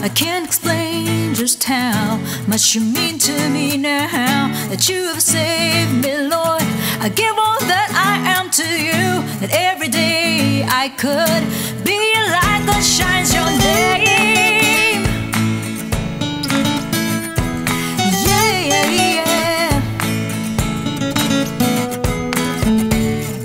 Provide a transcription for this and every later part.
I can't explain just how much you mean to me now that you have saved me, Lord. I give all that I am to you, that every day I could be a light that shines your name. Yeah, yeah, yeah.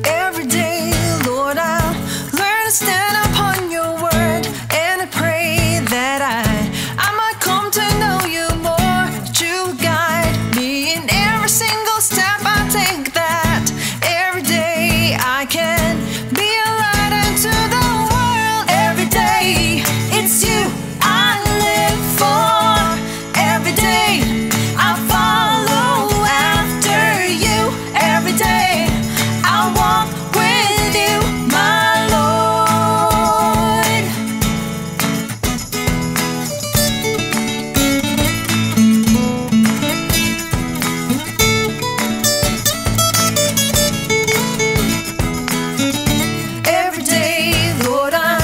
Every day, Lord, I'll learn to stand upon your word, and I pray that I might come to know you more, that you will guide me in every single step I take, that every day I can be a light unto the world. Every day it's you I live for. Every day I follow after you. Every day I walk with you, my Lord. Every day, Lord, I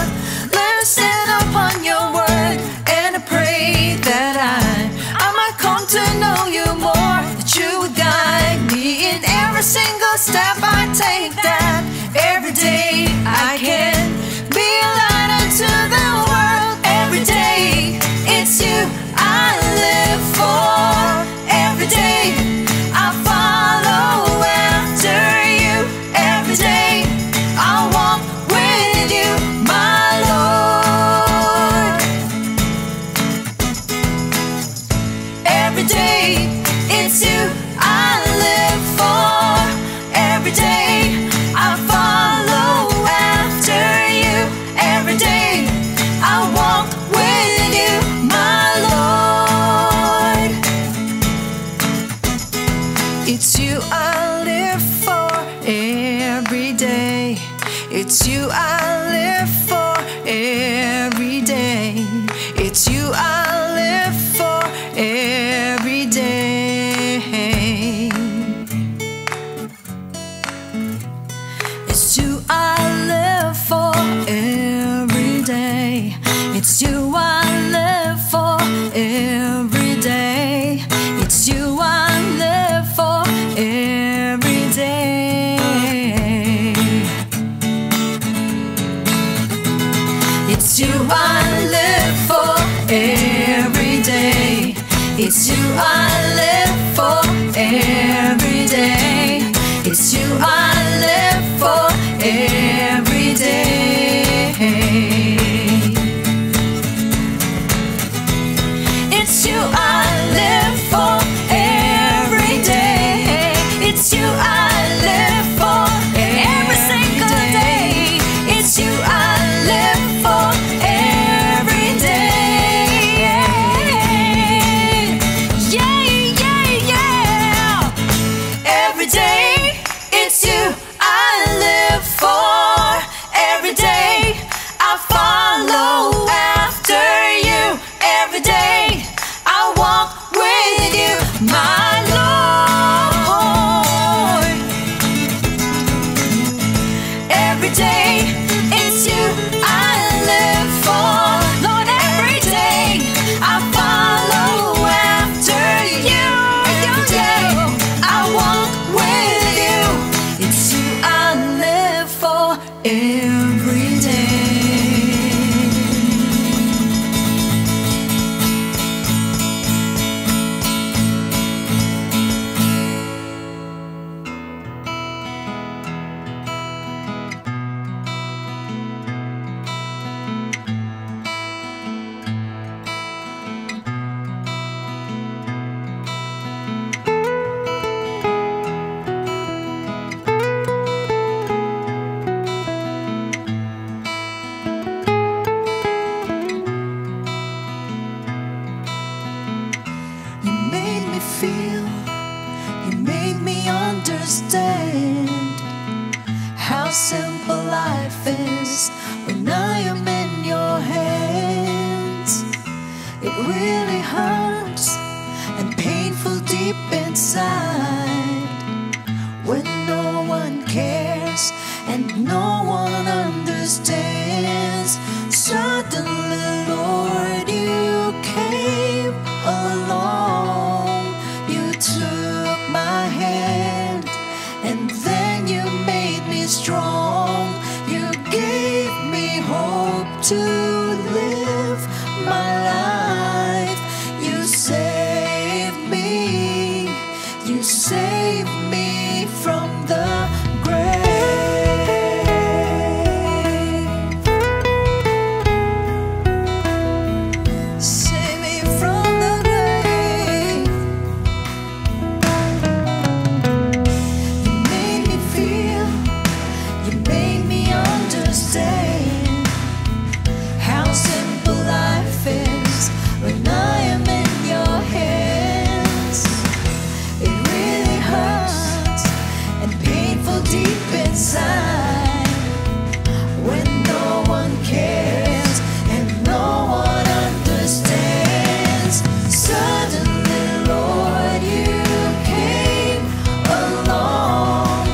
learn to stand upon your word, and I pray that I might come to know you more, that you would guide me in every single step I take, that every day I can be a light unto the world. Every day it's you I live for. Every day I follow after you. Every day I walk with you, my Lord. Every day it's you I live for. Every day I follow after you. Every day I walk with you, my Lord. It's you I live for every day. It's you I live for every day. It's you I live for every day. It's you I live for every day. It's you I live for every day. It's you I live for every day. It's you I live for every day. It's you I live for every day. It's you I live for every day. It's you I live for every day. It's you I live for every single day. It's you I live for every day. Yeah, yeah, yeah. Every day it's you I live for. Every day I follow after you. Every day I walk with you, my Lord. Every day it's you I live for. Lord, every day I follow after you. Every day I walk with you. It's you I live for every day. You made me feel, you made me understand how simple life is when I am in your hands. It really hurts and painful deep inside when no one cares and no one understands. Suddenly, Lord, you understand how simple life is when I am in your hands. It really hurts and painful deep inside when no one cares and no one understands. Suddenly, Lord, you came along.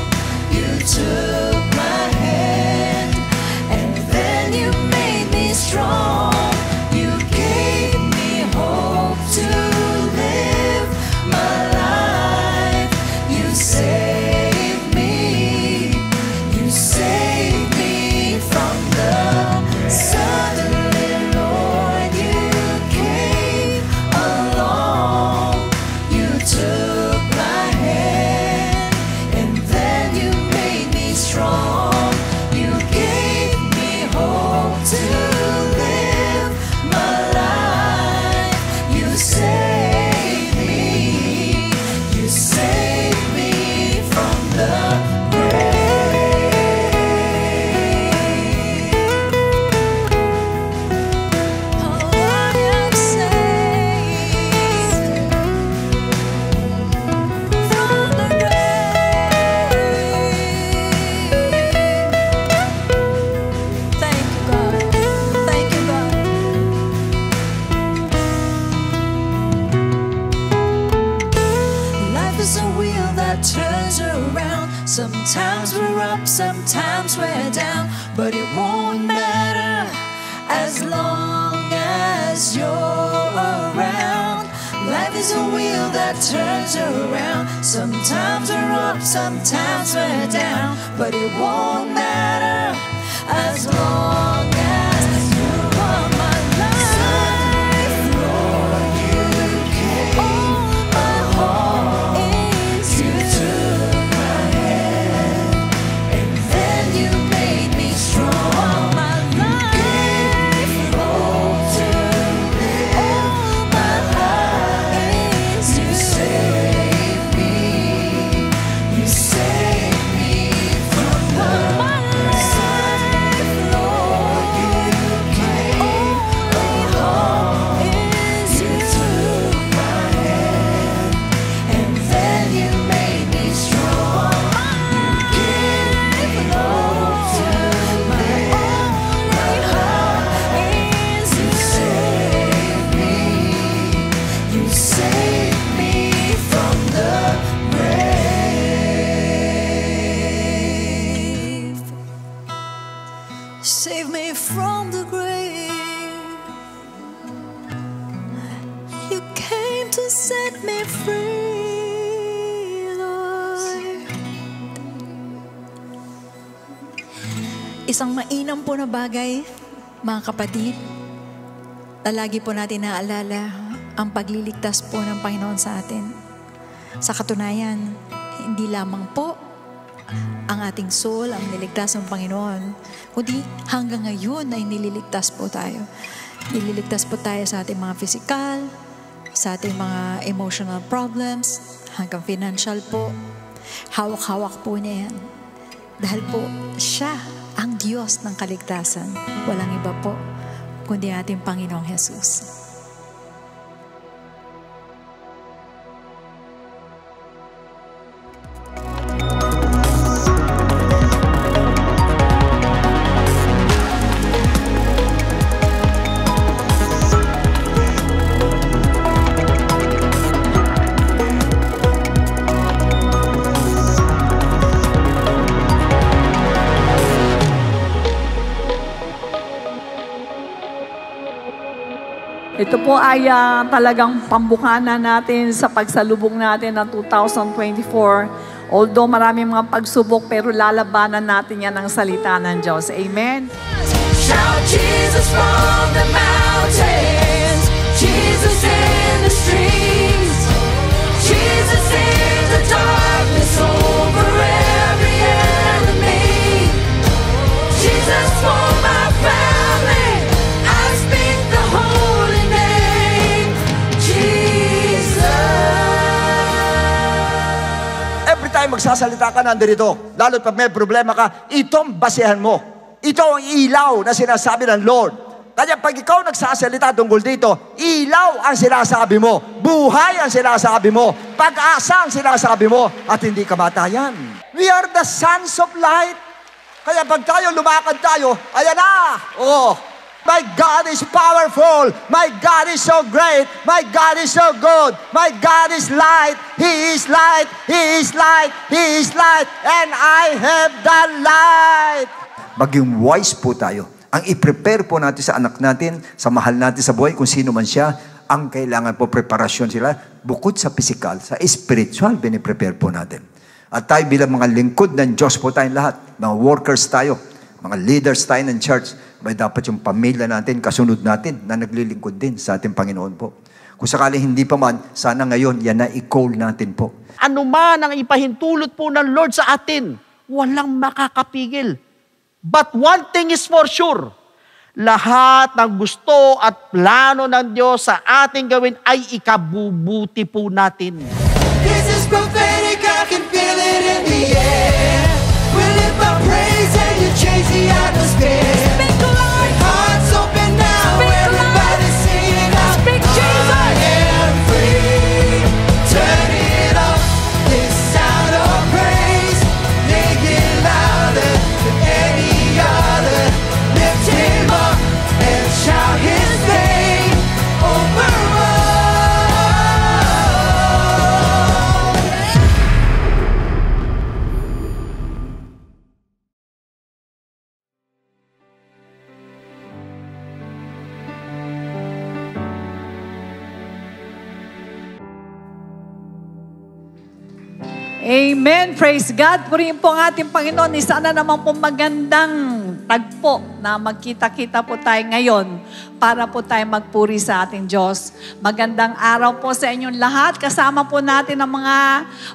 You took my hand and then you made me strong. You gave me hope to live my life. You saved me. You saved me from the suddenly, Lord, you came along. You took my hand and then you made me strong. You gave me hope to live my life. You saved me. You saved me from the grave. Oh, I am saved from the grave. Thank you, God. Thank you, God. Life is a wheel that turns around. Sometimes we're up, sometimes we're down, but it won't matter as long as you're around. Life is a wheel that turns around. Sometimes we're up, sometimes we're down, but it won't matter as long as you are my life. Lord, you came. All my heart is you. Took my hand and then you made me strong. All my life, hope to live. All my life is you. Saved me. You saved me from the life, Lord, you came. Only hope is you. Took my hand and then you made me strong. You gave hope to my only hope is you. Saved me. You saved me from the grave. Save me from the grave. You came to set me free, Lord. Isang mainam po na bagay, mga kapatid, na lagi po natin naalala ang pagliligtas po ng Panginoon sa atin. Sa katunayan, hindi lamang po ang ating soul ang niligtas ng Panginoon, kundi hanggang ngayon ay nililigtas po tayo. Nililigtas po tayo sa ating mga physical, sa ating mga emotional problems, hanggang financial po. Hawak-hawak po niya yan. Dahil po, siya ang Diyos ng kaligtasan. Walang iba po, kundi ating Panginoong Jesus. Ito po ay talagang pambukana natin sa pagsalubong natin ng 2024. Although maraming mga pagsubok, pero lalabanan natin yan ng salita ng Diyos. Amen? Shout Jesus from the mountains, Jesus in the streets, Jesus in the darkness over every enemy, Jesus for my family, I speak the holy name, Jesus. Every time magsasalita ka, nandirito. Lalo pag may problema ka, itong basehan mo. Ito ang ilaw na sinasabi ng Lord. Kaya pag ikaw nagsasalita tungkol dito, ilaw ang sinasabi mo, buhay ang sinasabi mo, pag-asa ang sinasabi mo, at hindi kamatayan. We are the sons of light. Kaya pag tayo lumakad tayo, ayan na! Oh, my God is powerful. My God is so great. My God is so good. My God is light. He is light. He is light. He is light. And I have the light. Maging wise po tayo. Ang i-prepare po natin sa anak natin, sa mahal natin sa buhay, kung sino man siya, ang kailangan po preparasyon sila, bukod sa physical, sa spiritual, biniprepare po natin. At tayo bilang mga lingkod ng Diyos po tayong lahat, mga workers tayo, mga leaders tayo ng church, may dapat yung pamilya natin, kasunod natin, na naglilingkod din sa ating Panginoon po. Kung sakali hindi pa man, sana ngayon, yan na i-call natin po. Ano man ang ipahintulot po ng Lord sa atin, walang makakapigil. But one thing is for sure, lahat ng gusto at plano ng Diyos sa ating gawin ay ikabubuti po natin. This is prophetic, I can feel it in the air. We lift our praise and you change the atmosphere. Speak to life. Hearts open now, everybody sing out. Speak Jesus. I am free. Turn it up, this sound of praise. Make it louder than any other. Lift him up and shout his name over us. Amen. Praise God. Purihin po ang ating Panginoon. Isa na naman po magandang tagpo na magkita-kita po tayo ngayon para po tayo magpuri sa ating Diyos. Magandang araw po sa inyong lahat. Kasama po natin ang mga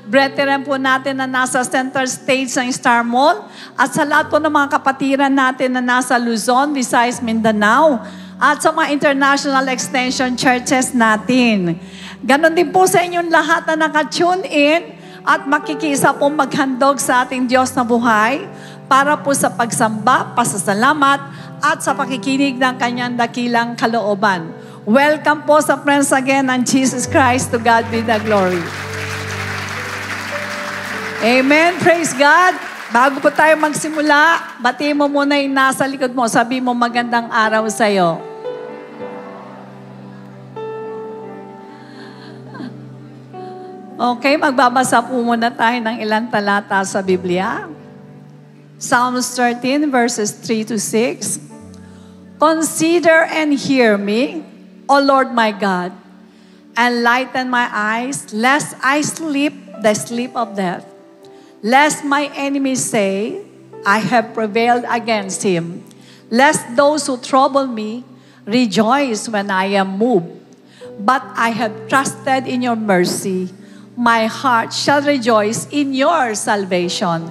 brethren po natin na nasa center stage ng Star Mall at sa lahat po ng mga kapatiran natin na nasa Luzon, Visayas, Mindanao at sa mga international extension churches natin. Ganon din po sa inyong lahat na naka-tune in at makikisa pong maghandog sa ating Diyos na buhay para po sa pagsamba, pasasalamat, at sa pakikinig ng kanyang dakilang kalooban. Welcome po sa Friends Again ng Jesus Christ. To God be the glory. Amen. Praise God. Bago po tayo magsimula, batiin mo muna yung nasa likod mo. Sabi mo magandang araw sa'yo. Okay, magbabasa po muna tayo ng ilang talata sa Biblia. Psalms 13 verses 3 to 6. Consider and hear me, O Lord my God, and lighten my eyes, lest I sleep the sleep of death. Lest my enemies say, I have prevailed against him. Lest those who trouble me rejoice when I am moved. But I have trusted in your mercy. My heart shall rejoice in your salvation.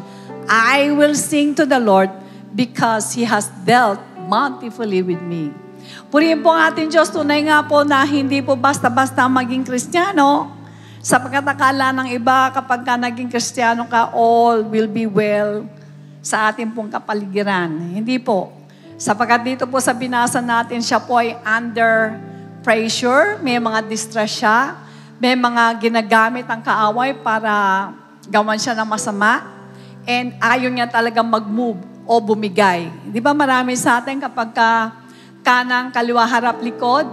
I will sing to the Lord because He has dealt bountifully with me. Purihin po ang ating Diyos. Tunay nga po na hindi po basta-basta maging Kristiyano. Sapagkat akala ng iba kapag ka naging Kristiyano ka, all will be well sa ating pong kapaligiran. Hindi po. Sapagkat dito po sa binasa natin, siya po ay under pressure, may mga distress siya, may mga ginagamit ang kaaway para gawan siya ng masama. And ayaw niya talagang mag-move o bumigay. Di ba marami sa atin kapag kanang, kaliwa, harap, likod,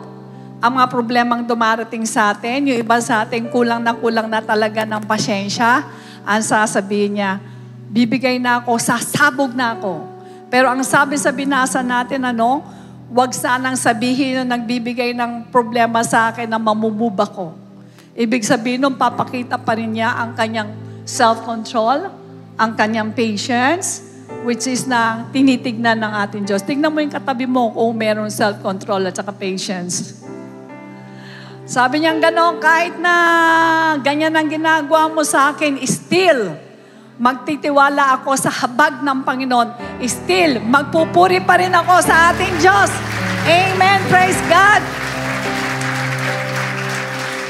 ang mga problemang dumarating sa atin, yung iba sa atin kulang na talaga ng pasyensya, ang sasabihin niya, bibigay na ako, sasabog na ako. Pero ang sabi sa binasa natin, wag sanang sabihin na nagbibigay ng problema sa akin na mamumove ako. Ibig sabihin nun, papakita pa rin niya ang kanyang self-control, ang kanyang patience, which is na tinitignan ng ating Diyos. Tignan mo yung katabi mo kung meron self-control at saka patience. Sabi niya gano'n, kahit na ganyan ang ginagawa mo sa akin, still, magtitiwala ako sa habag ng Panginoon. Still, magpupuri pa rin ako sa ating Diyos. Amen. Praise God.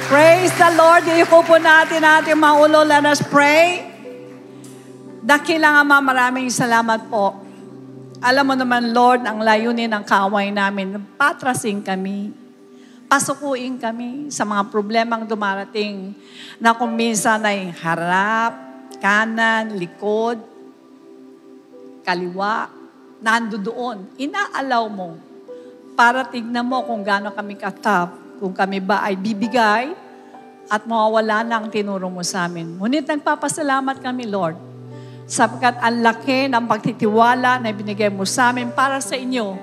Praise the Lord. Iyuko po natin ating mga ulo. Let us pray. Dakilang Ama, maraming salamat po Alam mo naman, Lord, ang layunin ng kaaway namin, patrasin kami. Pasukuin kami sa mga problemang dumarating na kung minsan ay harap, kanan, likod, kaliwa, nandoon. Inaalaw mo para tignan mo kung gaano kami katap, kung kami ba ay bibigay at mawawala na ang tinuro mo sa amin. Ngunit nagpapasalamat kami, Lord, sapagkat ang laki ng pagtitiwala na ibinigay mo sa amin para sa inyo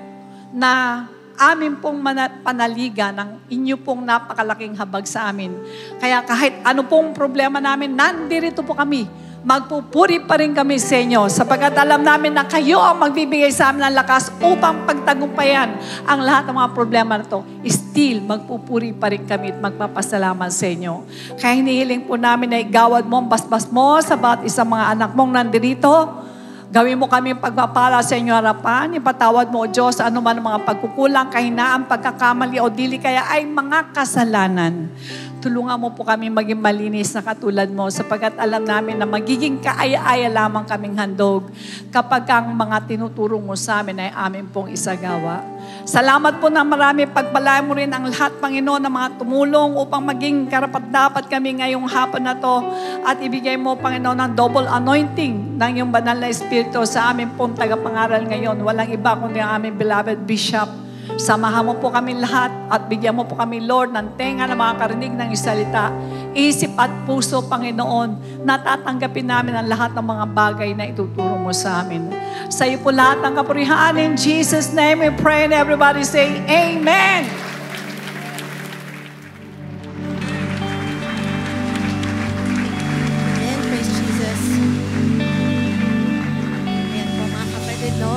na amin pong panaligan ng inyo pong napakalaking habag sa amin. Kaya kahit ano pong problema namin, nandirito po kami. Magpupuri pa rin kami sa inyo sapagkat alam namin na kayo ang magbibigay sa amin ng lakas upang pagtagumpayan ang lahat ng mga problema na ito. Still, magpupuri pa rin kami at magpapasalamat sa inyo. Kaya hinihiling po namin na igawad mo ang basbas mo sa bawat isang mga anak mong nandirito. Gawin mo kami pagpapala sa inyo harapan. Ipatawad mo, O Diyos, ano man ang mga pagkukulang, kahinaan, pagkakamali o dili kaya ay mga kasalanan. Tulungan mo po kami maging malinis na katulad mo sapagkat alam namin na magiging kaaya-aya lamang kaming handog kapag ang mga tinuturo mo sa amin ay amin pong isagawa. Salamat po na marami. Pagpalain mo rin ang lahat, Panginoon, ng mga tumulong upang maging karapat-dapat kami ngayong hapon na to at ibigay mo, Panginoon, ng double anointing ng iyong banal na Espiritu sa amin pong tagapangaral ngayon. Walang iba kundi ang aming beloved Bishop. Samahan mo po kami lahat at bigyan mo po kami, Lord, ng tenga na makakarinig ng isalita. Isip at puso, Panginoon, natatanggapin namin ang lahat ng mga bagay na ituturo mo sa amin. Sa iyo po lahat ng kapurihan. In Jesus' name we pray and everybody say, Amen! Amen. Praise Jesus. Ayan po mga kapatid, no?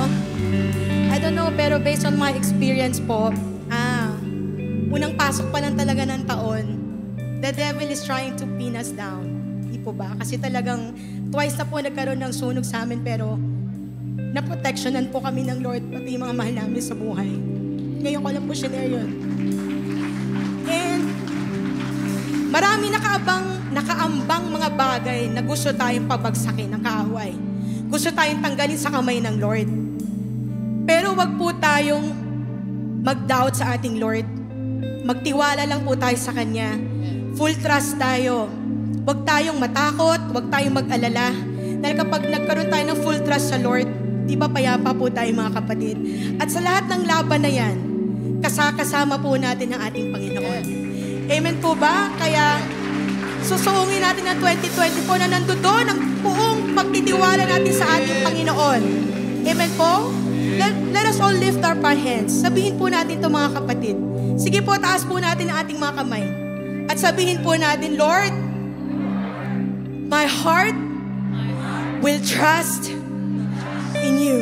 I don't know, pero based on my experience po, unang pasok pa lang talaga ng taon, the devil is trying to pin us down. Di po ba? Kasi talagang twice na po nagkaroon ng sunog sa amin, pero naproteksyonan po kami ng Lord, pati yung mga mahal namin sa buhay. Ngayon ko lang po share yun. And marami nakaambang mga bagay na gusto tayong pabagsakin ng kaaway. Gusto tayong tanggalin sa kamay ng Lord. Pero wag po tayong mag-doubt sa ating Lord. Magtiwala lang po tayo sa Kanya. Full trust tayo. Wag tayong matakot, wag tayong mag-alala. Dahil kapag nagkaroon tayo ng full trust sa Lord, di ba payapa po tayo mga kapatid? At sa lahat ng laban na yan, kasama po natin ang ating Panginoon. Amen po ba? Kaya susuungin natin ang 2024 na nandoon ang buong pagtitiwala natin sa ating Panginoon. Amen po? Let us all lift up our hands. Sabihin po natin ito mga kapatid. Sige po, taas po natin ang ating mga kamay. At sabihin po natin, Lord, my heart will trust in you.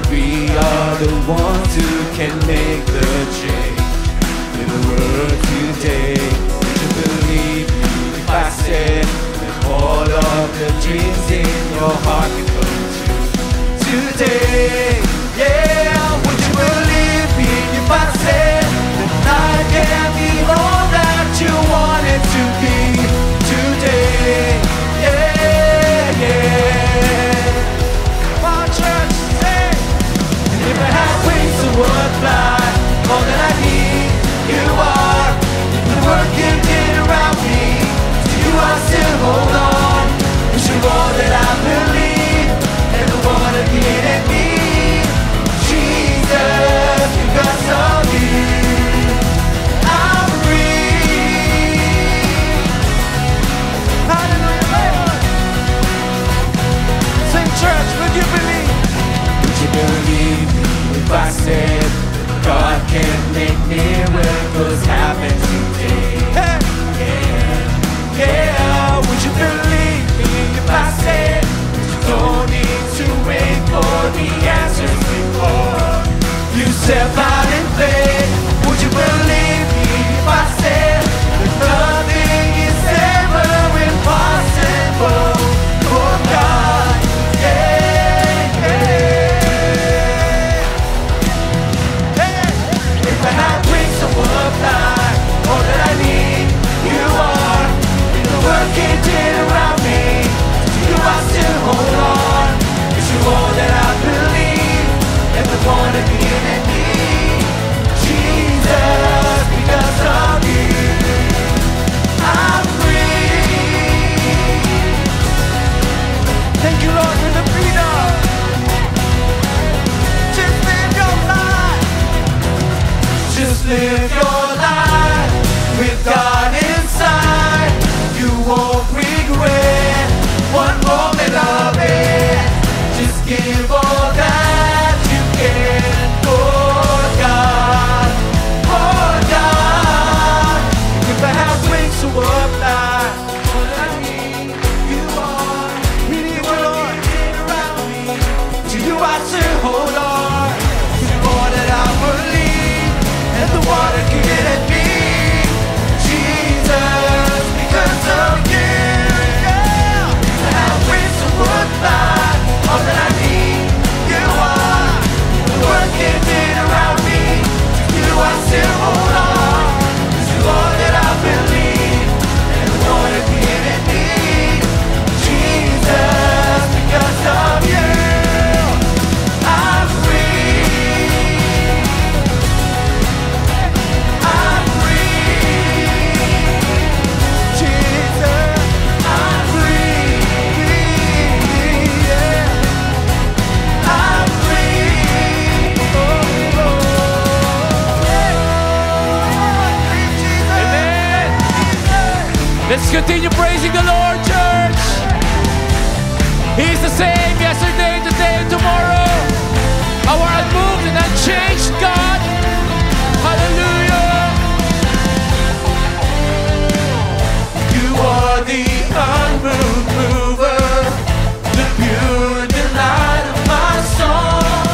we are the ones who can make the change in the world today. Would you believe me if I said that all of the dreams in your heart can come true today? Yeah, would you believe me if I said that I can be all that you wanted to be today? Yeah, yeah. Come on, church, sing. And if I had wings, I would fly. All that I need, you are. The work you did around me, so you are still hold on. 'Cause you're all that I believe, and the one again in me. Jesus, because of you, I'm free. Hallelujah, Lord. Sing, church, would you believe? Would you believe me if I said God can make miracles happen today? Hey. Yeah, yeah. Would you believe me if I said you don't need to wait for the answers before you step out in faith? Would you believe me if I said that nothing is ever impossible for God? Yeah, yeah. Hey. If I had wings, I would fly. All that I need, you are. In the work you did around me, you are still hold on. 'Cause you're all that I believe, and the one again in me. Jesus, because of you, I'm free. Thank you, Lord, for the freedom. Just live your life. Just live your life with God inside. You won't regret one moment of it. Just give all that you can for God, for God. If I have wings to fly, all that I need, you are. We need you, Lord. Around me, to you I still hold on. You're all that I believe, and the water can get at me. Jesus, because of you, yeah. I have wings to fly, all that I need, you are. The work you did around me, you I still hold on. 'Cause you all that I believe, and the water can get at me. Jesus, because of you, I'm free. I'm free. Jesus, I'm free. Yeah. I'm free. Oh, amen. Let's continue praising the Lord, church. He's the same yesterday, today, and tomorrow. Our unmoved and unchanged God. Hallelujah. You are the unmoved mover, the pure delight of my soul.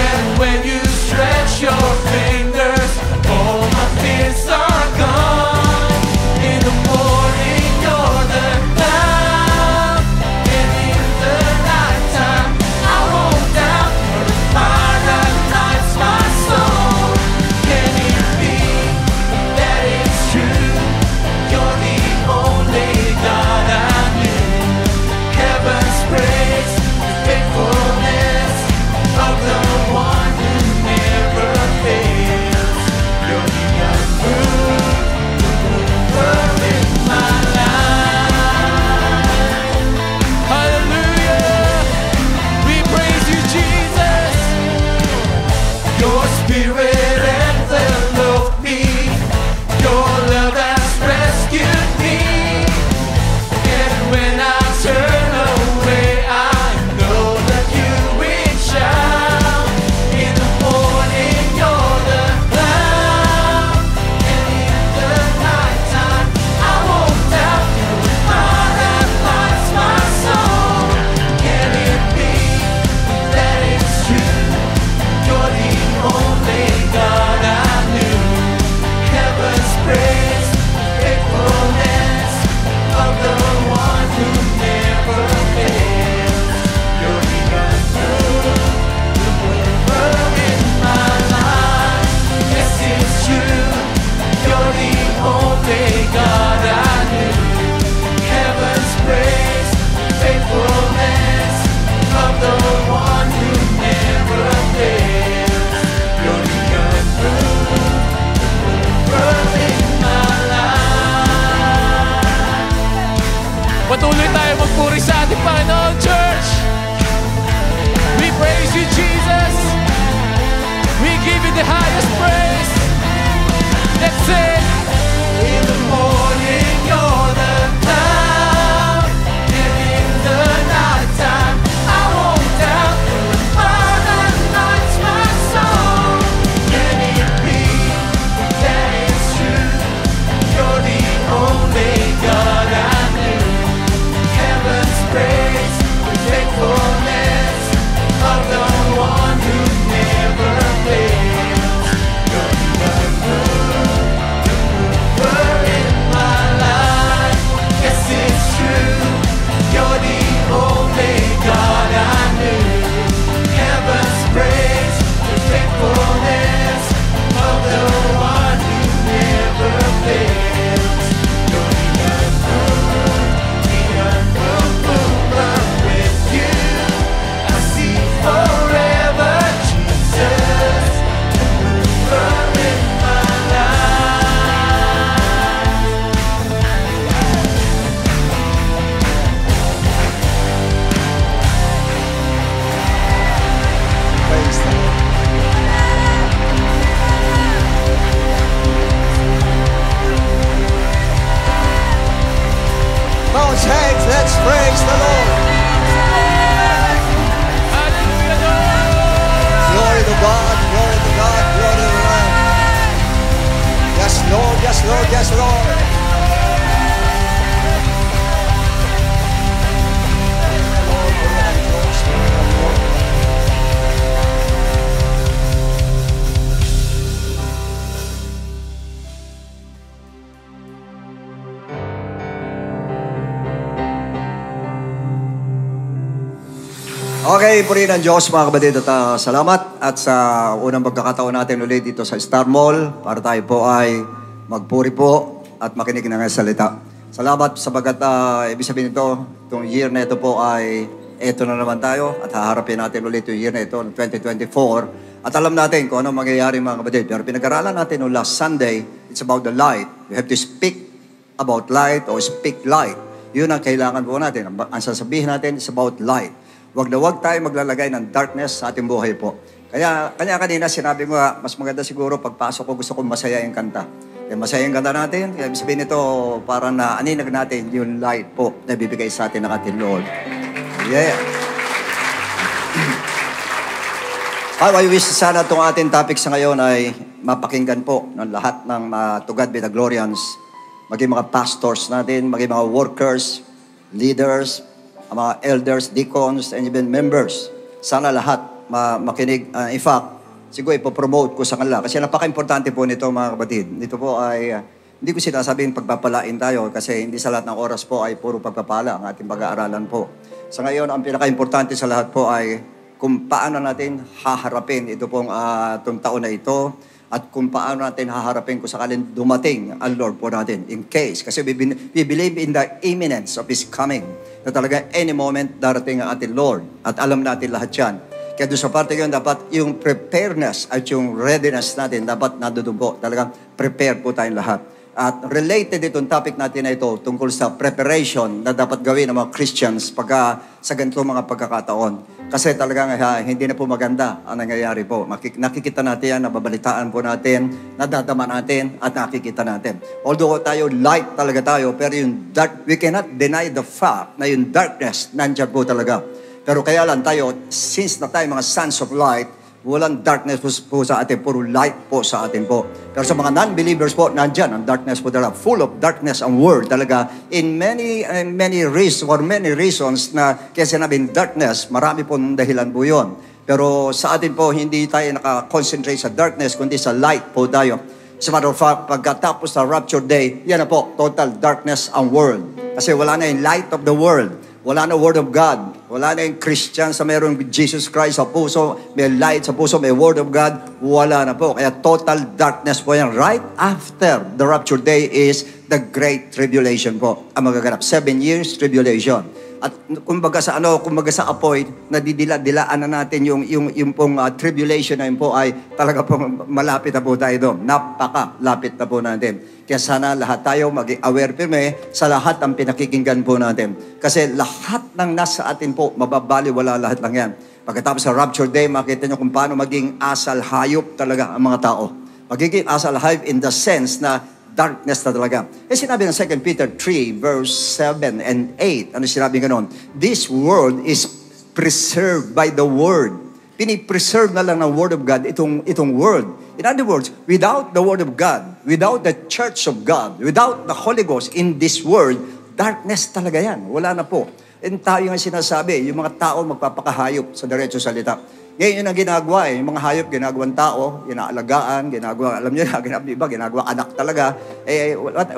And when you stretch your fingers, all my fears are gone. In the morning, you're the cloud, and in the night Lord, yes, Lord. Okay, purihin ng Diyos mga kapatid at salamat at sa unang pagkakataon natin ulit dito sa Star Mall para tayo po ay magpuri po at makinig ng salita. Salamat sabagat ibig sabihin itong year na ito po ay eto na naman tayo at haharapin natin ulit yung year na ito ng 2024 at alam natin kung ano mangyayari mga kapatid. Pero pinag-aralan natin noong last Sunday, it's about the light. We have to speak about light or speak light. Yun ang kailangan po natin. Ang sasabihin natin is about light. Wag na wag tayo maglalagay ng darkness sa ating buhay po. Kaya kanina sinabi ko mas maganda siguro pagpasok ko gusto kong masaya yung kanta. Kaya masaya yung kanta natin. Kaya sabihin nito para na aninag natin yung light po na bibigay sa atin ng ating Lord. Yeah. I wish sana itong ating topic sa ngayon ay mapakinggan po ng lahat ng to God be the glorians. Maging mga pastors natin, maging mga workers, leaders, ang mga elders, deacons, and even members. Sana lahat makinig. In fact, siguro ipopromote ko sa kanila. Kasi napaka-importante po nito mga kapatid. Dito po ay, hindi ko sinasabing pagpapalain tayo kasi hindi sa lahat ng oras po ay puro pagpapala ang ating pag-aaralan po. Sa ngayon, ang pinaka-importante sa lahat po ay kung paano natin haharapin ito pong itong taon na ito at kung paano natin haharapin kung sakaling dumating ang Lord po natin. In case, kasi we believe in the imminence of His coming. Na talaga any moment darating ang ating Lord. At alam natin lahat yan. Kaya doon sa parte yun, dapat yung preparedness at yung readiness natin, dapat nandoon po. Talagang prepare po tayong lahat. At related itong topic natin na ito tungkol sa preparation na dapat gawin ng mga Christians pagka sa ganito mga pagkakataon. Kasi talagang hindi na po maganda ang nangyayari po. Nakikita natin yan, nababalitaan po natin, nadadama natin, at nakikita natin. Although tayo, light talaga tayo, pero yung dark, we cannot deny the fact na yung darkness, nandiyan po talaga. Pero kaya lang tayo, since na tayo mga sons of light, walang darkness po sa atin, puro light po sa atin po. Pero sa mga non-believers po, nandyan ang darkness po talaga. Full of darkness ang world talaga. In many reasons na kaya sinabing darkness, marami po ng dahilan po yun. Pero sa atin po, hindi tayo nakakonsentrate sa darkness, kundi sa light po tayo. As a matter of fact, pagkatapos sa rapture day, yan na po, total darkness ang world. Kasi wala na yung light of the world. Wala na Word of God. Wala na yung Christian sa mayroong Jesus Christ sa puso. May light sa puso, may Word of God. Wala na po. Kaya total darkness po yan. Right after the rapture day is the Great Tribulation po. Ang magaganap. 7 years tribulation. At kumbaga sa apoy, nadidila-dilaan na natin yung pong tribulation na yun po ay talaga pong malapit na po tayo doon. Napaka-lapit na po natin. Kaya sana lahat tayo maging aware pirme sa lahat ang pinakikinggan po natin. Kasi lahat ng nasa atin po, mababaliwala lahat lang yan. Pagkatapos sa rapture day, makita nyo kung paano maging asal hayop talaga ang mga tao. Magiging asal hayop in the sense na darkness na talaga. Sinabi ng 2 Peter 3 verse 7 and 8. Ano sinabi ganon? This world is preserved by the Word. Pinipreserve na lang ng Word of God itong world. In other words, without the Word of God, without the Church of God, without the Holy Ghost in this world, darkness talaga yan. Wala na po. And tayo nga sinasabi, yung mga tao magpapakahayop sa diretso salita. Ngayon yun ang ginagawa yung mga hayop, ginagawang tao, ginaalagaan, alam niyo na, iba, ginagawa anak talaga.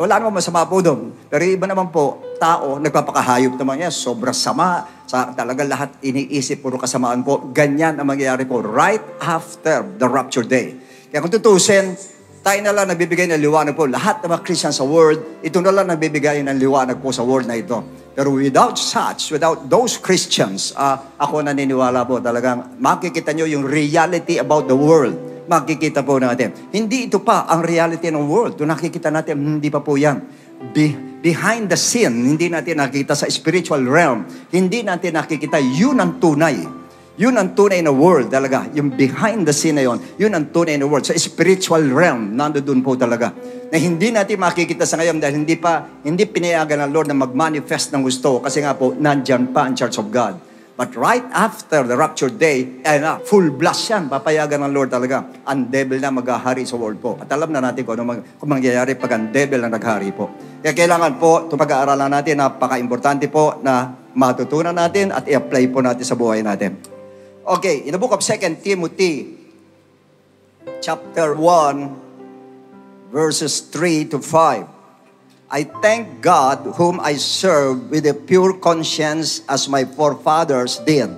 Wala naman masama po doon. Pero iba naman po, tao, nagpapakahayop naman yan, sobrang sama, talaga lahat iniisip, puro kasamaan po. Ganyan ang mangyayari po right after the rapture day. Kaya kung tutusin, tayo na lang nagbibigay ng liwanag po. Lahat ng mga Christian sa world, ito na lang nagbibigay ng liwanag po sa world na ito. Pero without those Christians, ako naniniwala po talagang makikita nyo yung reality about the world. Makikita po natin. Hindi ito pa ang reality ng world. Kung nakikita natin, hindi pa po yan. Behind the scene, hindi natin nakikita sa spiritual realm. Hindi natin nakikita, yun ang tunay. Yun ang tunay na world talaga. Yung behind the scene na yun ang tunay na world. Sa spiritual realm, nandoon po talaga. Na hindi natin makikita sa ngayon dahil hindi pinayagan ng Lord na mag-manifest ng gusto. Kasi nga po, nandyan pa ang Church of God. But right after the rapture day, full blast yan. Papayagan ng Lord talaga. Ang devil na maghahari sa world po. At alam na natin kung mangyayari pag ang devil na naghari po. Kaya kailangan po, itong pag-aaralan natin, napaka-importante po na matutunan natin at i-apply po natin sa buhay natin. Okay, in the book of 2 Timothy, chapter 1, verses 3 to 5. I thank God whom I serve with a pure conscience as my forefathers did.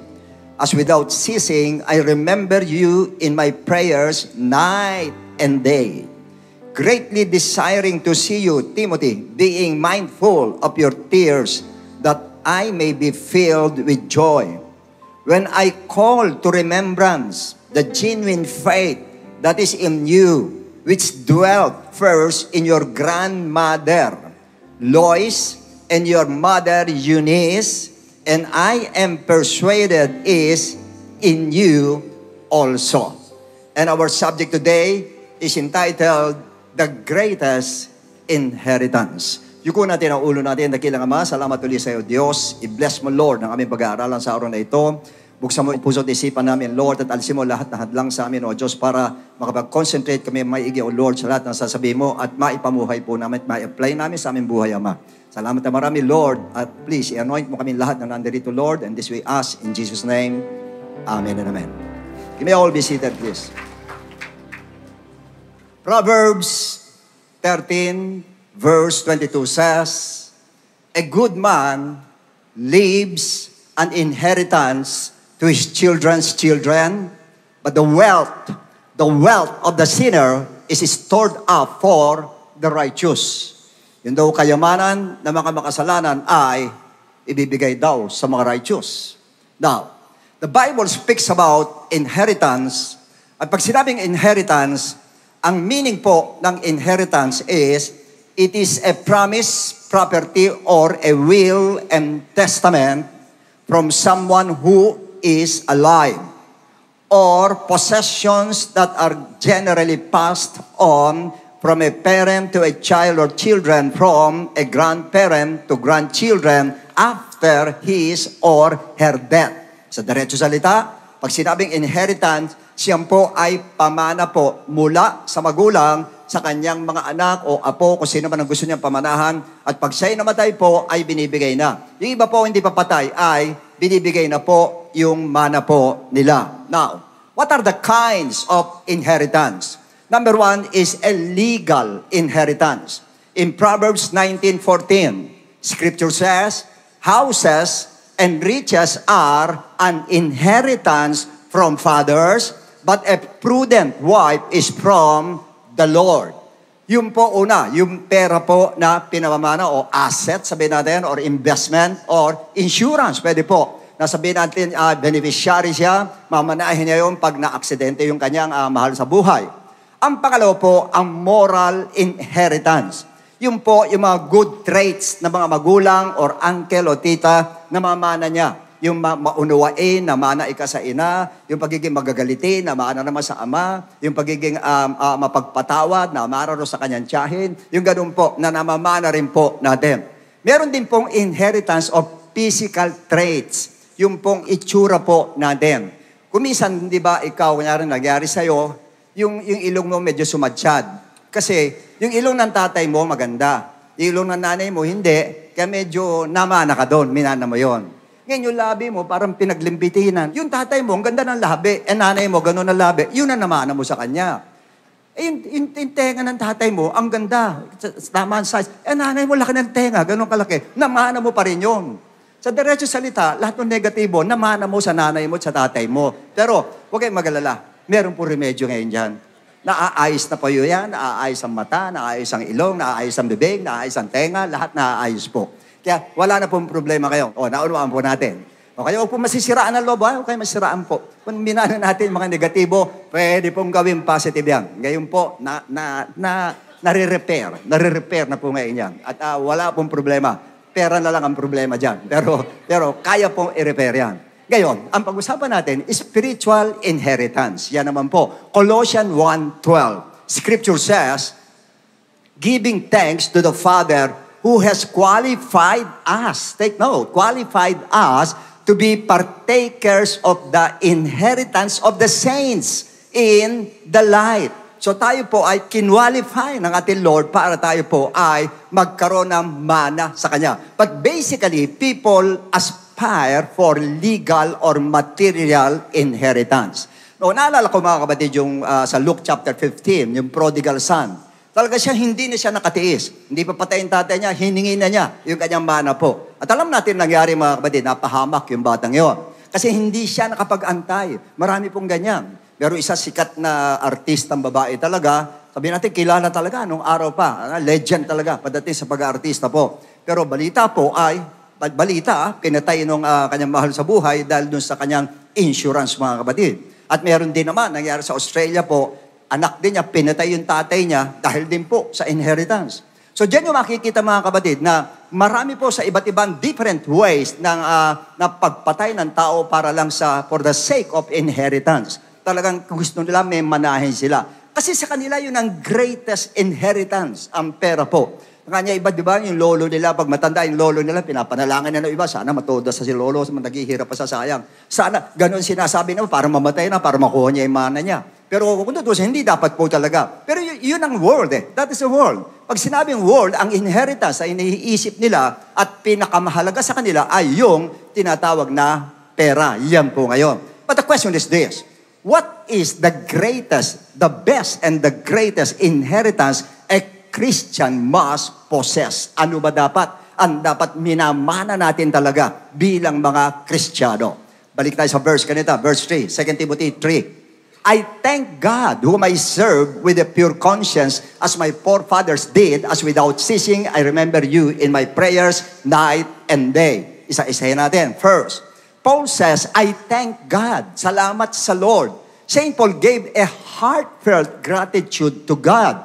As without ceasing, I remember you in my prayers night and day. Greatly desiring to see you, Timothy, being mindful of your tears, that I may be filled with joy. When I call to remembrance the genuine faith that is in you, which dwelt first in your grandmother, Lois, and your mother, Eunice, and I am persuaded is in you also. And our subject today is entitled, The Greatest Inheritance. Yuko natin ang ulo natin, dakilang Ama, salamat ulit sa iyo, Diyos. I-bless mo, Lord, ang aming pag-aaralan sa araw na ito. Buksan mo ang puso at isipan namin, Lord, at alisin mo lahat na hadlang sa amin, O Diyos, para makapag-concentrate kami maigi, O Lord, sa lahat ng sasabihin mo at maipamuhay po namin at ma-apply namin sa aming buhay, Ama. Salamat na marami, Lord, at please, i-anoint mo kami lahat na nandirito, Lord, and this we ask in Jesus' name. Amen and amen. You may all be seated, please. Proverbs 13, verse 22 says, a good man leaves an inheritance to his children's children, but the wealth of the sinner is stored up for the righteous. Yun daw kayamanan ng mga makasalanan ay ibibigay daw sa mga righteous. Now, the Bible speaks about inheritance. At pag sinabing inheritance, ang meaning po ng inheritance is, it is a promise, property, or a will and testament from someone who is alive, or possessions that are generally passed on from a parent to a child or children, from a grandparent to grandchildren after his or her death. Sa diretso salita, pag sinabing inheritance, siyang po ay pamana po mula sa magulang sa kanyang mga anak o apo, kung sino man ang gusto niyang pamanahan, at pag siya'y namatay po, ay binibigay na. Yung iba po hindi papatay, ay binibigay na po yung mana po nila. Now, what are the kinds of inheritance? Number one is a legal inheritance. In Proverbs 19:14, Scripture says, houses and riches are an inheritance from fathers, but a prudent wife is from the Lord. Yung po una, yung pera po na pinamamana o asset, sabihin natin, or investment, or insurance, pwede po. Nasabihin natin, beneficiary siya, mamanahin niya yung pag na-aksidente yung kanyang mahal sa buhay. Ang pangalawa po, ang moral inheritance. Yung po, yung mga good traits ng mga magulang or uncle o tita na mamana niya. Yung maunawain, na mana ika sa ina, yung pagiging magagalitin, na maana naman sa ama, yung pagiging mapagpatawad, na mararo sa kanyang tiyahin, yung ganun po, na namamana rin po natin. Meron din pong inheritance of physical traits, yung pong itsura po natin. Kumisan, di ba, ikaw, kunyari nagyari sa'yo, yung ilong mo medyo sumadsyad. Kasi, yung ilong ng tatay mo maganda. Yung ilong ng nanay mo, hindi. Kaya medyo namana ka doon, minana mo yon. Ngayon, yung labi mo, parang pinaglimbitinan. Yung tatay mo, ang ganda ng labi. Nanay mo, gano'n ang labi. Yun ang namana mo sa kanya. Yung tenga ng tatay mo, ang ganda. Tama ang size. Nanay mo, laki ng tenga, gano'n kalaki. Namana mo pa rin yun. Sa diretso salita, lahat ng negatibo, namana mo sa nanay mo at sa tatay mo. Pero, huwag kayong magalala. Meron po remedyo ngayon dyan. Naaayos na po yun yan. Naaayos ang mata, naaayos ang ilong, naaayos ang bibig, naaayos ang tenga, lahat naaayos po. Kaya wala na pong problema kayo. Naunawaan po natin. Kaya huwag po masisiraan ang loob. Huwag kayo masisiraan po. Kung minana natin mga negatibo, pwede pong gawin positive yan. Ngayon po, nare-repair. Nare-repair na po ngayon yan. At wala pong problema. Pera na lang ang problema dyan. Pero kaya pong i-repair yan. Ngayon, ang pag-usapan natin is spiritual inheritance. Yan naman po. Colossians 1:12. Scripture says, giving thanks to the Father who has qualified us, take note, qualified us to be partakers of the inheritance of the saints in the light. So tayo po ay kinwalify ng ating Lord para tayo po ay magkaroon ng mana sa Kanya. But basically, people aspire for legal or material inheritance. No, naalala ko mga kapatid yung sa Luke chapter 15, yung prodigal son. Talaga siya, hindi na siya nakatiis. Hindi pa patay yung tatay niya, hiningi na niya yung kanyang mana po. At alam natin nangyari mga kapatid, napahamak yung batang yon. Kasi hindi siya nakapag-antay. Marami pong ganyan. Pero isa sikat na artistang babae talaga, sabi natin, kilala talaga nung araw pa. Legend talaga pagdating sa pag-aartista po. Pero balita po ay, pinatay nung kanyang mahal sa buhay dahil dun sa kanyang insurance mga kapatid. At meron din naman, nangyari sa Australia po, anak din niya, pinatay yung tatay niya dahil din po sa inheritance. So diyan yung makikita mga kapatid na marami po sa iba't ibang different ways ng pagpatay ng tao para lang for the sake of inheritance. Talagang gusto nila may manahin sila. Kasi sa kanila yun ang greatest inheritance, ang pera po. Kanya iba, di ba, yung lolo nila, pag matanda yung lolo nila, pinapanalangin na ng iba, sana matoda sa si lolo, naghihirap pa sa sayang. Sana, ganun sinasabi naman, para mamatay na, para makuha niya yung mana niya. Pero kung tutusin, hindi dapat po talaga. Pero yun ang world eh. That is the world. Pag sinabing world, ang inheritance ay iniisip nila at pinakamahalaga sa kanila ay yung tinatawag na pera. Yan po ngayon. But the question is this. What is the greatest, the best, and the greatest inheritance a Christian must possess? Ano ba dapat? Ang dapat minamana natin talaga bilang mga Kristiyano. Balik tayo sa verse kanita, verse 3, 2 Timothy 3. I thank God whom I serve with a pure conscience as my forefathers did, as without ceasing I remember you in my prayers night and day. Isa-isahin natin. First, Paul says, I thank God. Salamat sa Lord. St. Paul gave a heartfelt gratitude to God.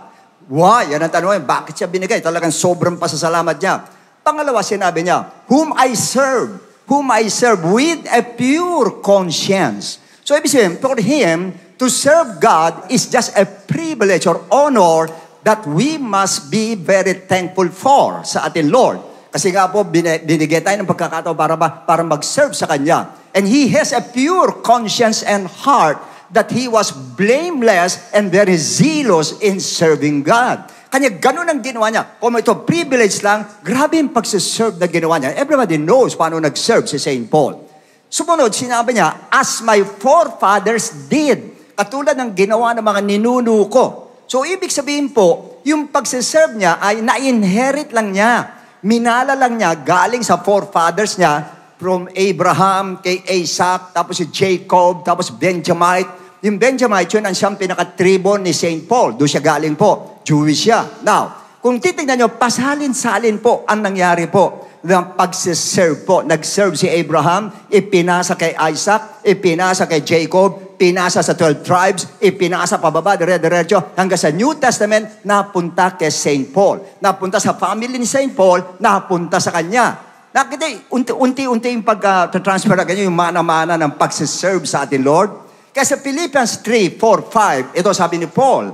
Why? Yan ang tanong. Bakit siya binigay? Talagang sobrang pasasalamat niya. Pangalawa, sinabi niya, whom I serve with a pure conscience. So, ibig sabihin, for him, to serve God is just a privilege or honor that we must be very thankful for sa ating Lord. Kasi nga po, binigay tayo ng pagkakataon para mag-serve sa Kanya. And he has a pure conscience and heart that he was blameless and very zealous in serving God. Kanya ganun ang ginawa niya. Kung ito privilege lang, grabe yung pagsiserve na ginawa niya. Everybody knows paano nag-serve si St. Paul. Sumunod, sinabi niya, as my forefathers did. Katulad ng ginawa ng mga ninuno ko. So, ibig sabihin po, yung pagsiserve niya ay na-inherit lang niya. Minala lang niya galing sa forefathers niya from Abraham, kay Isaac, tapos si Jacob, tapos Benjamite. Yung Benjamite, yun ang siyang pinaka-tribo ni St. Paul. Doon siya galing po. Jewish siya. Now, kung titignan nyo, pasalin-salin po ang nangyari po ng pagsiserve po. Nag-serve si Abraham, ipinasa kay Isaac, ipinasa kay Jacob, pinasa sa 12 tribes, ipinasa pababa, dire-diretso, hanggang sa New Testament, napunta kay St. Paul. Napunta sa family ni St. Paul, napunta sa kanya. Nakita, unti-unti yung pag-transfer na ganyan, yung mana-mana ng pagsiserve sa ating Lord. Kaya sa Philippians 3, 4, 5, ito sabi ni Paul,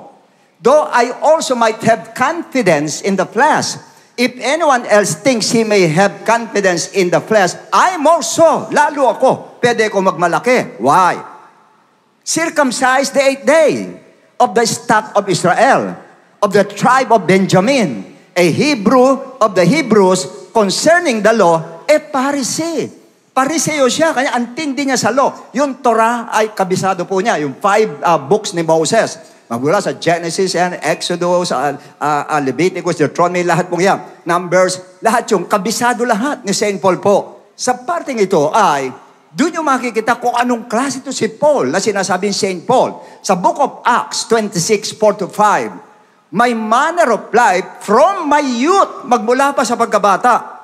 though I also might have confidence in the flesh, if anyone else thinks he may have confidence in the flesh, I more so, lalo ako, pwede ko magmalaki. Why? Circumcised the 8th day of the stock of Israel, of the tribe of Benjamin, a Hebrew of the Hebrews, concerning the law, a Pharisee. Pariseo siya, kaya antindi niya sa law. Yung Torah ay kabisado po niya, yung 5 books ni Moses. Magmula sa Genesis and Exodus, Leviticus, Deuteronomy, lahat po yan. Numbers, lahat yung kabisado lahat ni St. Paul po. Sa parting ito ay, doon yung makikita kung anong klase ito si Paul na sinasabing St. Paul. Sa Book of Acts 26, 4-5, my manner of life from my youth, magmula pa sa pagkabata,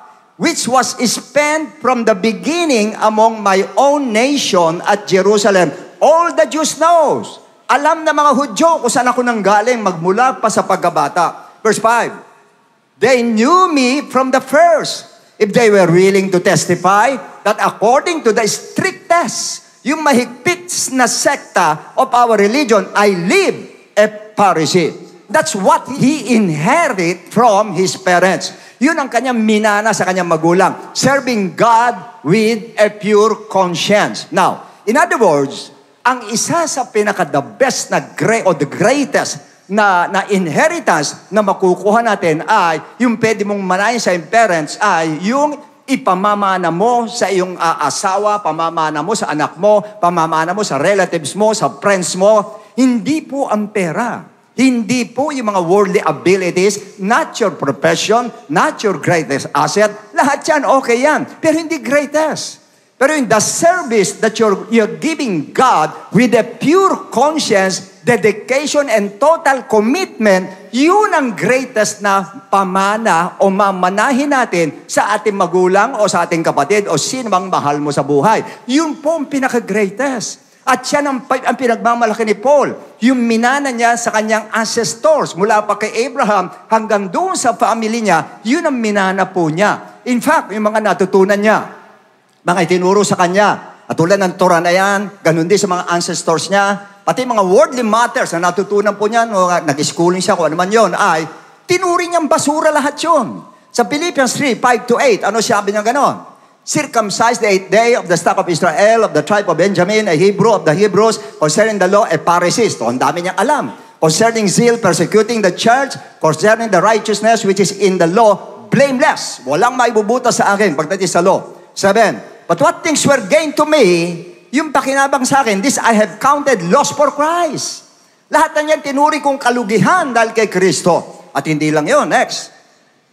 which was spent from the beginning among my own nation at Jerusalem. All the Jews knows. Alam na mga Hudyo kung saan ako nanggaling magmula pa sa pagkabata. Verse 5, they knew me from the first. If they were willing to testify that according to the strictest, yung mahigpit na sekta of our religion, I live a Pharisee. That's what he inherit from his parents. Yun ang kanyang minana sa kanyang magulang. Serving God with a pure conscience. Now, in other words, ang isa sa pinaka-the best na the greatest na inheritance na makukuha natin ay yung pwede mong manahin sa iyong parents ay yung ipamamana mo sa iyong asawa, pamamana mo sa anak mo, pamamana mo sa relatives mo, sa friends mo. Hindi po ang pera. Hindi po yung mga worldly abilities, not your profession, not your greatest asset. Lahat yan, okay yan. Pero hindi greatest. Pero in the service that you're giving God with a pure conscience, dedication, and total commitment, yun ang greatest na pamana o mamanahin natin sa ating magulang o sa ating kapatid o sino mang mahal mo sa buhay. Yun po ang pinaka-greatest. At yan ang pinagmamalaki ni Paul. Yung minana niya sa kanyang ancestors, mula pa kay Abraham hanggang doon sa family niya, yun ang minana po niya. In fact, yung mga natutunan niya, mga itinuro sa kanya, at tulad ng Torah na yan, ganun din sa mga ancestors niya, pati mga worldly matters na natutunan po niya, nag-schooling siya, kung ano man yun, ay tinuring niyang basura lahat yun. Sa Philippians 3:5-8, ano sabi niya ganon? Circumcised the 8th day of the stock of Israel, of the tribe of Benjamin, a Hebrew of the Hebrews, concerning the law, a Pharisee. So, ang dami niyang alam. Concerning zeal, persecuting the church, concerning the righteousness which is in the law, blameless. Walang maibubutas sa akin pagdating sa law. 7. But what things were gained to me, yung pakinabang sa akin, this I have counted loss for Christ. Lahat na yan tinuri kong kalugihan dahil kay Kristo. At hindi lang yun. Next.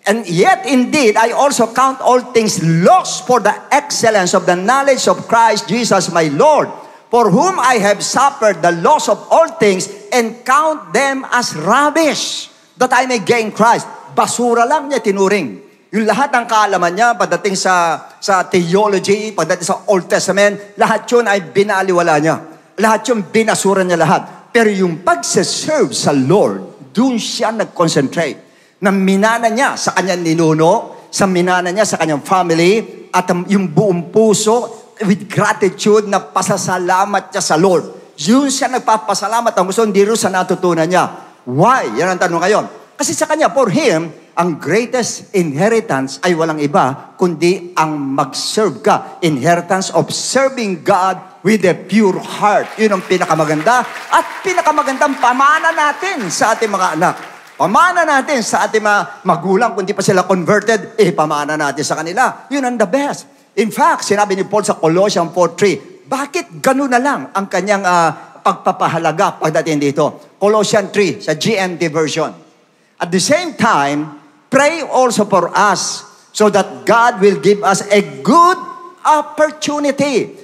And yet, indeed, I also count all things lost for the excellence of the knowledge of Christ Jesus my Lord, for whom I have suffered the loss of all things and count them as rubbish, that I may gain Christ. Basura lang niya tinuring. Yung lahat ng kaalaman niya, pagdating sa theology, pagdating sa Old Testament, lahat yun ay binaliwala niya. Lahat yun binasura niya lahat. Pero yung pagsaserve sa Lord, doon siya nag-concentrate. Na minana niya sa kanyang ninuno, sa minana niya sa kanyang family, at yung buong puso with gratitude na pasasalamat niya sa Lord. Yun siya nagpapasalamat ang gusto, hindi rin sa natutunan niya. Why? Yan ang tanong ngayon. Kasi sa kanya, for him, ang greatest inheritance ay walang iba, kundi ang mag-serve ka. Inheritance of serving God with a pure heart. Yun ang pinakamaganda at pinakamagandang pamana natin sa ating mga anak. Pamana natin sa ating mga magulang, kung di pa sila converted, pamana natin sa kanila. Yun ang the best. In fact, sinabi ni Paul sa Colossians 4:3, bakit gano'n na lang ang kanyang pagpapahalaga pagdating dito? Colossians 3, sa GNT version. At the same time, pray also for us so that God will give us a good opportunity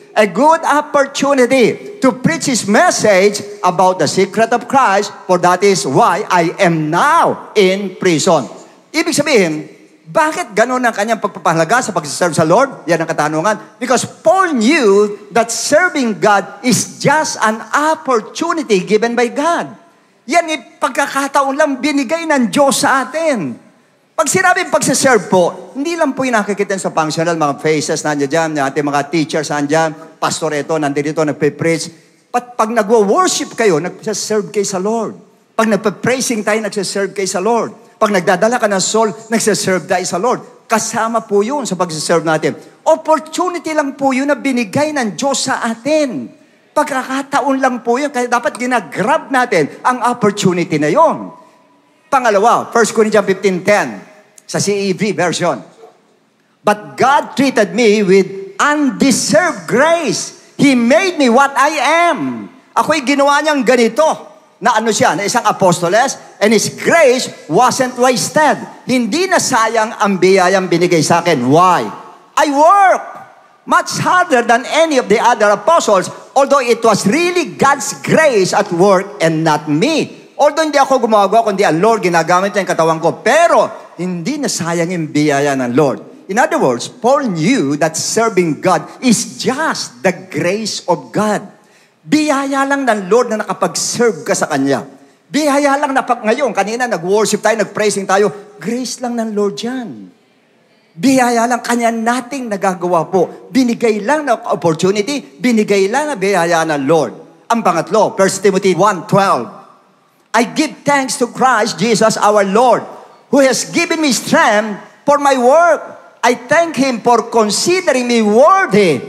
to preach His message about the secret of Christ, for that is why I am now in prison. Ibig sabihin, bakit gano'n ang kanyang pagpapahalaga sa pag-serve sa Lord? Yan ang katanungan. Because Paul knew that serving God is just an opportunity given by God. Yan ay pagkakataon lang binigay ng Diyos sa atin. Pag sinabing pagsaserve po, hindi lang po yung nakikita sa functional, mga faces nandiyan dyan, ating mga teachers nandiyan, pastor ito, nandito, nagpe-preach. Pag nagwo-worship kayo, nagsaserve kayo sa Lord. Pag nagpe-praising tayo, nagsaserve kayo sa Lord. Pag nagdadala ka ng soul, nagsaserve tayo sa Lord. Kasama po yun sa pagsaserve natin. Opportunity lang po yun na binigay ng Diyos sa atin. Pagkakataon lang po yun, kaya dapat ginagrab natin ang opportunity na yun. Pangalawa, 1 Corinthians 15:10 sa CEV version. But God treated me with undeserved grace. He made me what I am. Ako'y ginawa niyang ganito. Na ano siya, na isang apostoles, and His grace wasn't wasted. Hindi na sayang ang biyayang binigay sa akin. Why? I work much harder than any of the other apostles, although it was really God's grace at work and not me. Although hindi ako gumagawa, kundi ang Lord, ginagamit niya yung katawan ko. Pero, hindi nasayang yung biyaya ng Lord. In other words, Paul knew that serving God is just the grace of God. Biyaya lang ng Lord na nakapag-serve ka sa Kanya. Biyaya lang na ngayon, kanina nag-worship tayo, nag-praising tayo, grace lang ng Lord yan. Biyaya lang Kanya nating nagagawa po. Binigay lang na opportunity, binigay lang na biyaya ng Lord. Ang pangatlo, 1 Timothy 1:12. I give thanks to Christ Jesus our Lord, who has given me strength for my work. I thank Him for considering me worthy,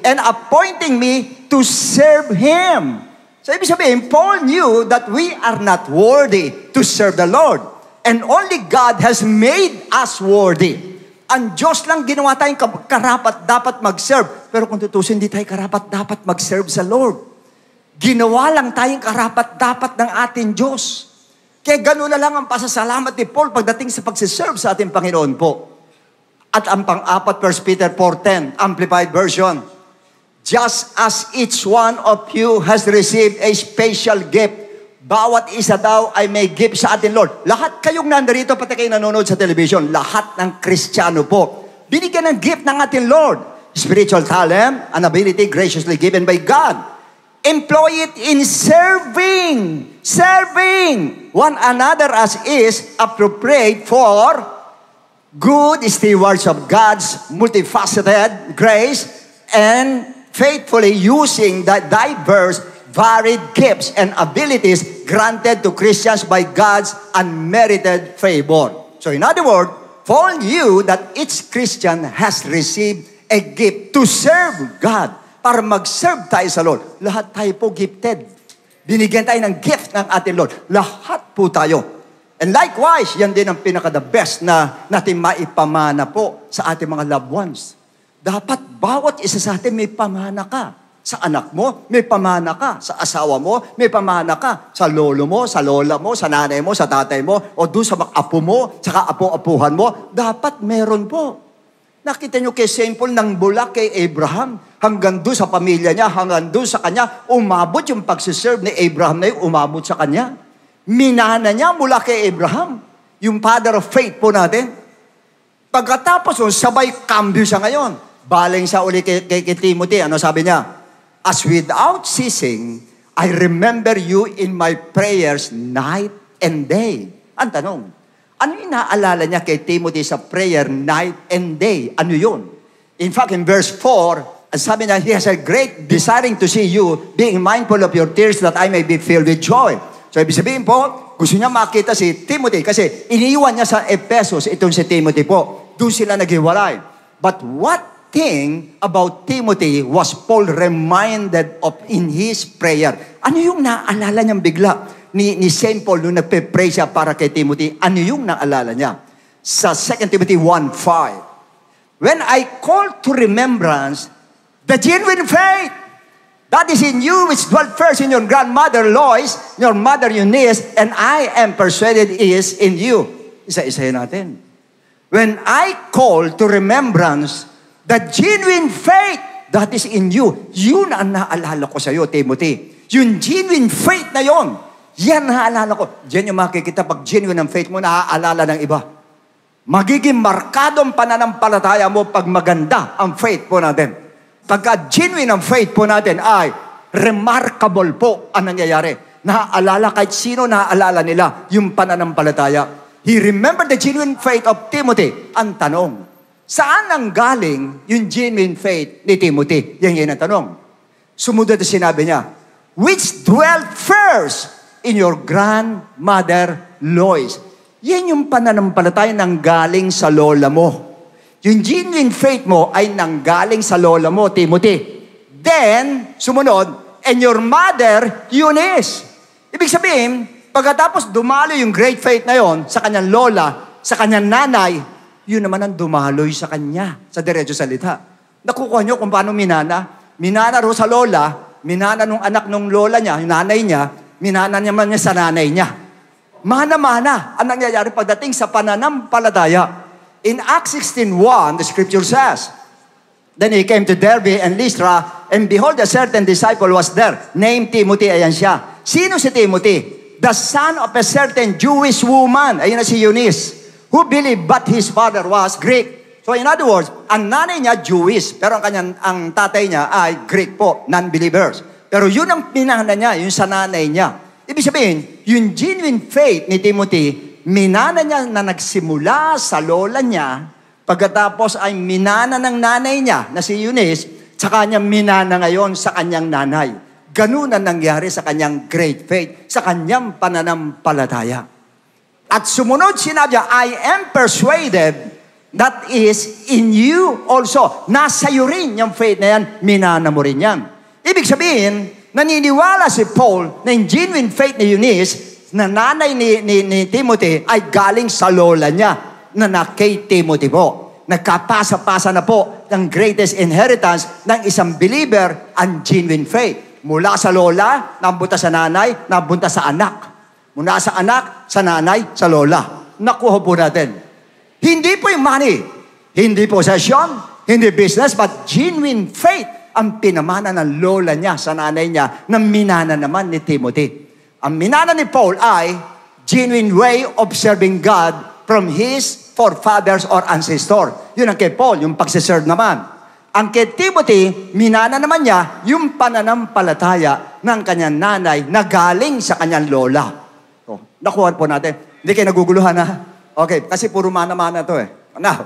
and appointing me to serve Him. So ibig sabihin, Paul knew that we are not worthy to serve the Lord. And only God has made us worthy. Ang Diyos lang ginawa tayong karapat dapat mag-serve. Pero kung tutusin, hindi tayo karapat dapat mag-serve sa Lord. Ginawa lang tayong karapat dapat ng ating Diyos. Kaya gano'n na lang ang pasasalamat ni Paul pagdating sa pagsiserve sa ating Panginoon po. At ang pang-apat, 1 Peter 4:10, Amplified Version. Just as each one of you has received a special gift, bawat isa daw ay may gift sa ating Lord. Lahat kayong nandarito, pati kayo nanonood sa television, lahat ng Kristiyano po, binigyan ng gift ng ating Lord. Spiritual talent, an ability graciously given by God. Employ it in serving one another as is appropriate for good stewards of God's multifaceted grace and faithfully using the diverse, varied gifts and abilities granted to Christians by God's unmerited favor. So in other words, Paul knew that each Christian has received a gift to serve God. Para mag-serve tayo sa Lord. Lahat tayo po gifted. Binigyan tayo ng gift ng ating Lord. Lahat po tayo. And likewise, yan din ang pinaka-the best na natin maipamana po sa ating mga loved ones. Dapat bawat isa sa atin may pamana ka. Sa anak mo, may pamana ka. Sa asawa mo, may pamana ka. Sa lolo mo, sa lola mo, sa nanay mo, sa tatay mo, o doon sa mga apo mo, saka apo-apuhan mo, dapat meron po. Nakita nyo kay St. Paul nang bula kay Abraham, hanggang doon sa pamilya niya, hanggang doon sa kanya, umabot yung pagsiserve ni Abraham na yung umabot sa kanya. Minana niya mula kay Abraham, yung father of faith po natin. Pagkatapos, sabay cambio siya ngayon. Baling sa uli kay Timothy, ano sabi niya? As without ceasing, I remember you in my prayers night and day. Ang tanong, ano yung naalala niya kay Timothy sa prayer night and day? Ano yun? In fact, in verse 4, sabi niya, he has a great desiring to see you, being mindful of your tears that I may be filled with joy. So, ibig sabihin po, gusto niya makita si Timothy kasi iniiwan niya sa Ephesus itong si Timothy po. Doon sila naghiwalay. But what thing about Timothy was Paul reminded of in his prayer? Ano yung naalala niyang bigla ni St. Paul nung nagpe-pray siya para kay Timothy? Ano yung naalala niya? Sa 2 Timothy 1:5. When I call to remembrance the genuine faith that is in you, which dwelt first in your grandmother Lois, your mother Eunice, and I am persuaded is in you. Isa-isahin natin. When I call to remembrance the genuine faith that is in you, yun ang naalala ko sa iyo, Timothy. Yung genuine faith na yon, yan naaalala ko. Diyan yung makikita pag genuine ang faith mo, naaalala ng iba. Magiging markadong pananampalataya mo pag maganda ang faith po natin. Pagka genuine ang faith po natin ay remarkable po ang nangyayari. Naaalala kahit sino, naaalala nila yung pananampalataya. He remembered the genuine faith of Timothy. Ang tanong, saan ang galing yung genuine faith ni Timothy? Yan ang tanong. Sumunod na sinabi niya, which dwelt first in your grandmother Lois. Yan yung pananampalataya nang galing sa lola mo. Yung genuine faith mo ay nanggaling sa lola mo, Timothy. Then, sumunod, and your mother, Eunice. Ibig sabihin, pagkatapos dumaloy yung great faith na yon sa kanyang lola, sa kanyang nanay, yun naman ang dumaloy sa kanya, sa diretso salita. Nakukuha nyo kung paano minana? Minana ro sa lola, minana nung anak nung lola niya, yung nanay niya, minana naman niya sa nanay niya. Mana-mana ang nangyayari pagdating sa pananampalataya. In Acts 16:1, the scripture says, then he came to Derbe and Lystra, and behold, a certain disciple was there, named Timothy. Ayan siya. Sino si Timothy? The son of a certain Jewish woman. Ayun na si Eunice, who believed but his father was Greek. So in other words, ang nanay niya Jewish, pero ang tatay niya ay Greek po, non-believers. Pero yun ang pinana niya, yun sa nanay niya. Ibig sabihin, yung genuine faith ni Timothy, minana niya na nagsimula sa lola niya, pagkatapos ay minana ng nanay niya na si Eunice, sa kanyang minana ngayon sa kanyang nanay. Ganun ang nangyari sa kanyang great faith, sa kanyang pananampalataya. At sumunod sinabi niya, I am persuaded that is in you also. Nasa iyo rin yung faith na yan, minana mo rin yan. Ibig sabihin, naniniwala si Paul na yung genuine faith ni Eunice, na nanay ni Timothy, ay galing sa lola niya, na kay Timothy po. Nagkapasa-pasa na po ng greatest inheritance ng isang believer, ang genuine faith. Mula sa lola, nabunta sa nanay, nabunta sa anak. Mula sa anak, sa nanay, sa lola. Nakuha po natin. Hindi po yung money, hindi possession, hindi business, but genuine faith ang pinamana ng lola niya sa nanay niya na minana naman ni Timothy. Ang minana ni Paul ay genuine way of serving God from his forefathers or ancestor. Yun ang kay Paul, yung pagsiserve naman. Ang kay Timothy, minana naman niya yung pananampalataya ng kanyang nanay na galing sa kanyang lola. So, nakuha po natin. Hindi kayo naguguluhan, ha? Okay, kasi puro mana-mana to eh. Now,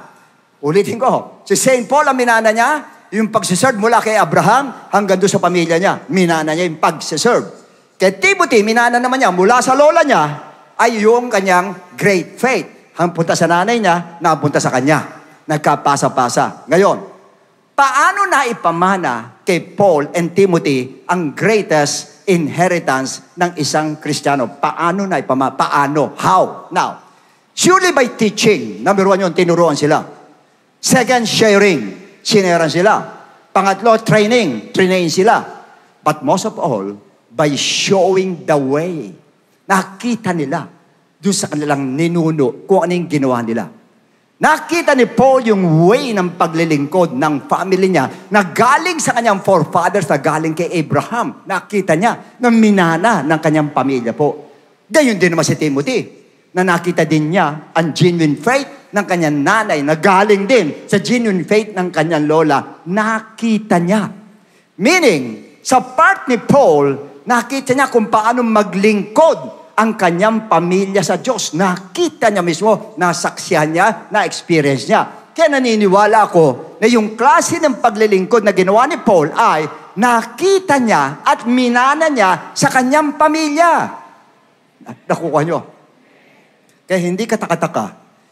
ulitin ko. Si St. Paul, ang minana niya, yung pagsiserve mula kay Abraham hanggang doon sa pamilya niya. Minana niya yung pagsiserve. Kay Timothy, minana naman niya, mula sa lola niya, ay yung kanyang great faith. Punta sa nanay niya, napunta sa kanya. Nagkapasa-pasa. Ngayon, paano na ipamana kay Paul and Timothy ang greatest inheritance ng isang Kristiyano? Paano na ipamana? Paano? How? Now, surely by teaching. Number one yun, tinuruan sila. Second, sharing. Sineran sila. Pangatlo, training. Trainain sila. But most of all, by showing the way. Nakita nila doon sa kanilang ninuno kung ano yung ginawa nila. Nakita ni Paul yung way ng paglilingkod ng family niya na galing sa kanyang forefathers, na galing kay Abraham. Nakita niya na minana ng kanyang pamilya po. Gayon din naman si Timothy, na nakita din niya ang genuine faith ng kanyang nanay na galing din sa genuine faith ng kanyang lola. Nakita niya. Meaning, sa part ni Paul, nakita niya kung paano maglingkod ang kanyang pamilya sa Diyos. Nakita niya mismo, nasaksihan niya, na-experience niya. Kaya naniniwala ako na yung klase ng paglilingkod na ginawa ni Paul ay nakita niya at minana niya sa kanyang pamilya. Nakuha niyo? Kaya hindi katakataka,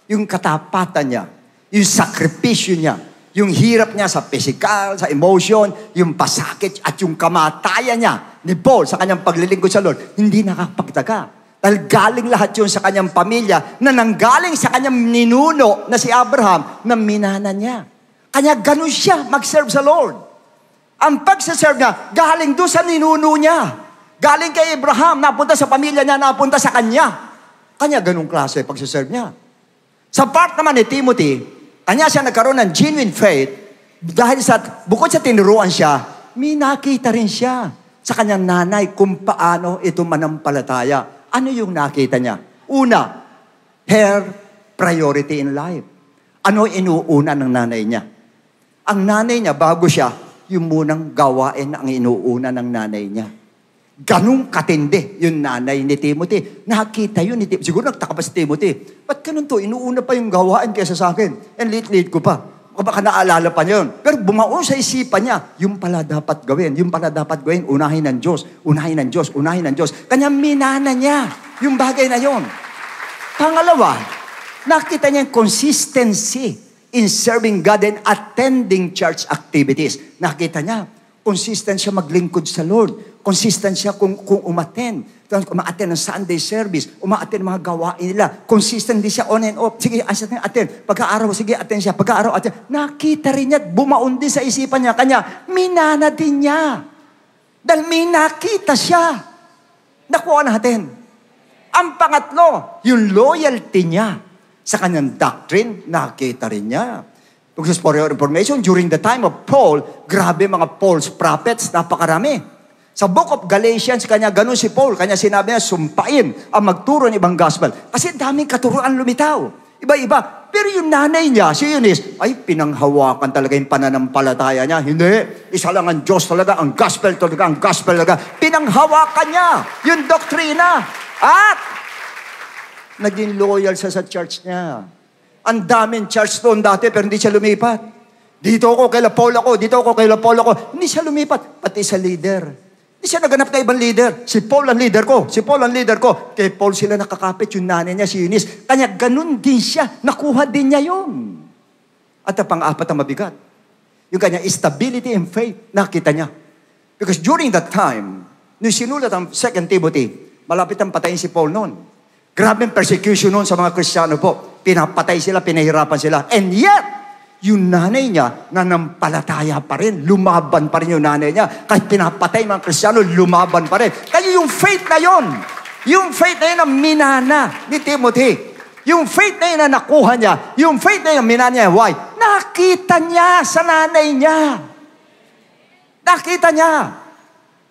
yung katapatan niya, yung sakripisyo niya, yung hirap niya sa physical, sa emotion, yung pasakit at yung kamatayan niya ni Paul sa kanyang paglilingkod sa Lord, hindi nakapagtaka. Dahil galing lahat yun sa kanyang pamilya na nanggaling sa kanyang ninuno na si Abraham na minana niya. Kanya ganun siya mag-serve sa Lord. Ang pagsaserve niya, galing doon sa ninuno niya. Galing kay Abraham, napunta sa pamilya niya, napunta sa kanya. Kanya ganun klase pagsaserve niya. Sa part naman ni Timothy, kanya siya nagkaroon ng genuine faith dahil bukod sa tinuruan siya, may nakita rin siya sa kanyang nanay kung paano ito manampalataya. Ano yung nakita niya? Una, her priority in life. Ano inuuna ng nanay niya? Ang nanay niya, bago siya, yung munang gawain ang inuuna ng nanay niya. Ganun katindi yung nanay ni Timothy. Nakita yun ni Timothy. Siguro nagtaka pa si Timothy. Ba't ganun to? Inuuna pa yung gawain kaysa sa akin. And late ko pa. Baka naalala pa niya yun. Pero bumaon sa isipan niya, yung pala dapat gawin. Yung pala dapat gawin, unahin ng Diyos. Unahin ng Diyos. Unahin ng Diyos. Kanya minana niya yung bagay na yun. Pangalawa, nakita niya yung consistency in serving God and attending church activities. Nakita niya, consistent siya maglingkod sa Lord. Consistent siya kung umattend. Uma-attend ng Sunday service. Uma-attend ng mga gawain nila. Consistent din siya on and off. Sige, attend. Pagka-araw, sige, attend siya. Pagka-araw, attend. Nakita rin niya, bumaon din sa isipan niya. Kanya, minana din niya. Dahil may nakita siya. Nakuha natin. Ang pangatlo, yung loyalty niya sa kanyang doctrine, nakita rin niya. Because for your information, during the time of Paul, grabe mga false prophets, napakarami. Sa book of Galatians, kanya ganun si Paul, kanya sinabi niya, sumpain ang magturo ng ibang gospel. Kasi daming katuruan lumitaw. Iba-iba. Pero yung nanay niya, si Eunice, ay pinanghawakan talaga yung pananampalataya niya. Hindi. Isa lang ang Diyos talaga, ang gospel talaga. Pinanghawakan niya yung doktrina. At naging loyal siya sa church niya. Ang daming church doon dati, pero hindi siya lumipat. Dito ako, kaila Paul ako. Dito ako, kaila Paul ako. Hindi siya lumipat. Pati sa leader. Hindi siya naganap na ibang leader. Si Paul ang leader ko. Si Paul ang leader ko. Kay Paul sila nakakapit, yung nanay niya, si Eunice. Kanya ganun din siya. Nakuha din niya yun. At ang pang-apat na mabigat, yung kanya stability and faith, nakita niya. Because during that time, nung sinulat ang 2 Timothy, malapit ang patayin si Paul noon. Grabe ang persecution noon sa mga Kristiyano po. Pinapatay sila, pinahirapan sila. And yet, yung nanay niya, nanampalataya pa rin. Lumaban pa rin yung nanay niya. Kahit pinapatay mga Kristiyano, lumaban pa rin. Kaya yung faith na yun, ang minana ni Timothy. Yung faith na yun na nakuha niya, yung faith na yun minana niya, why? Nakita niya sa nanay niya. Nakita niya.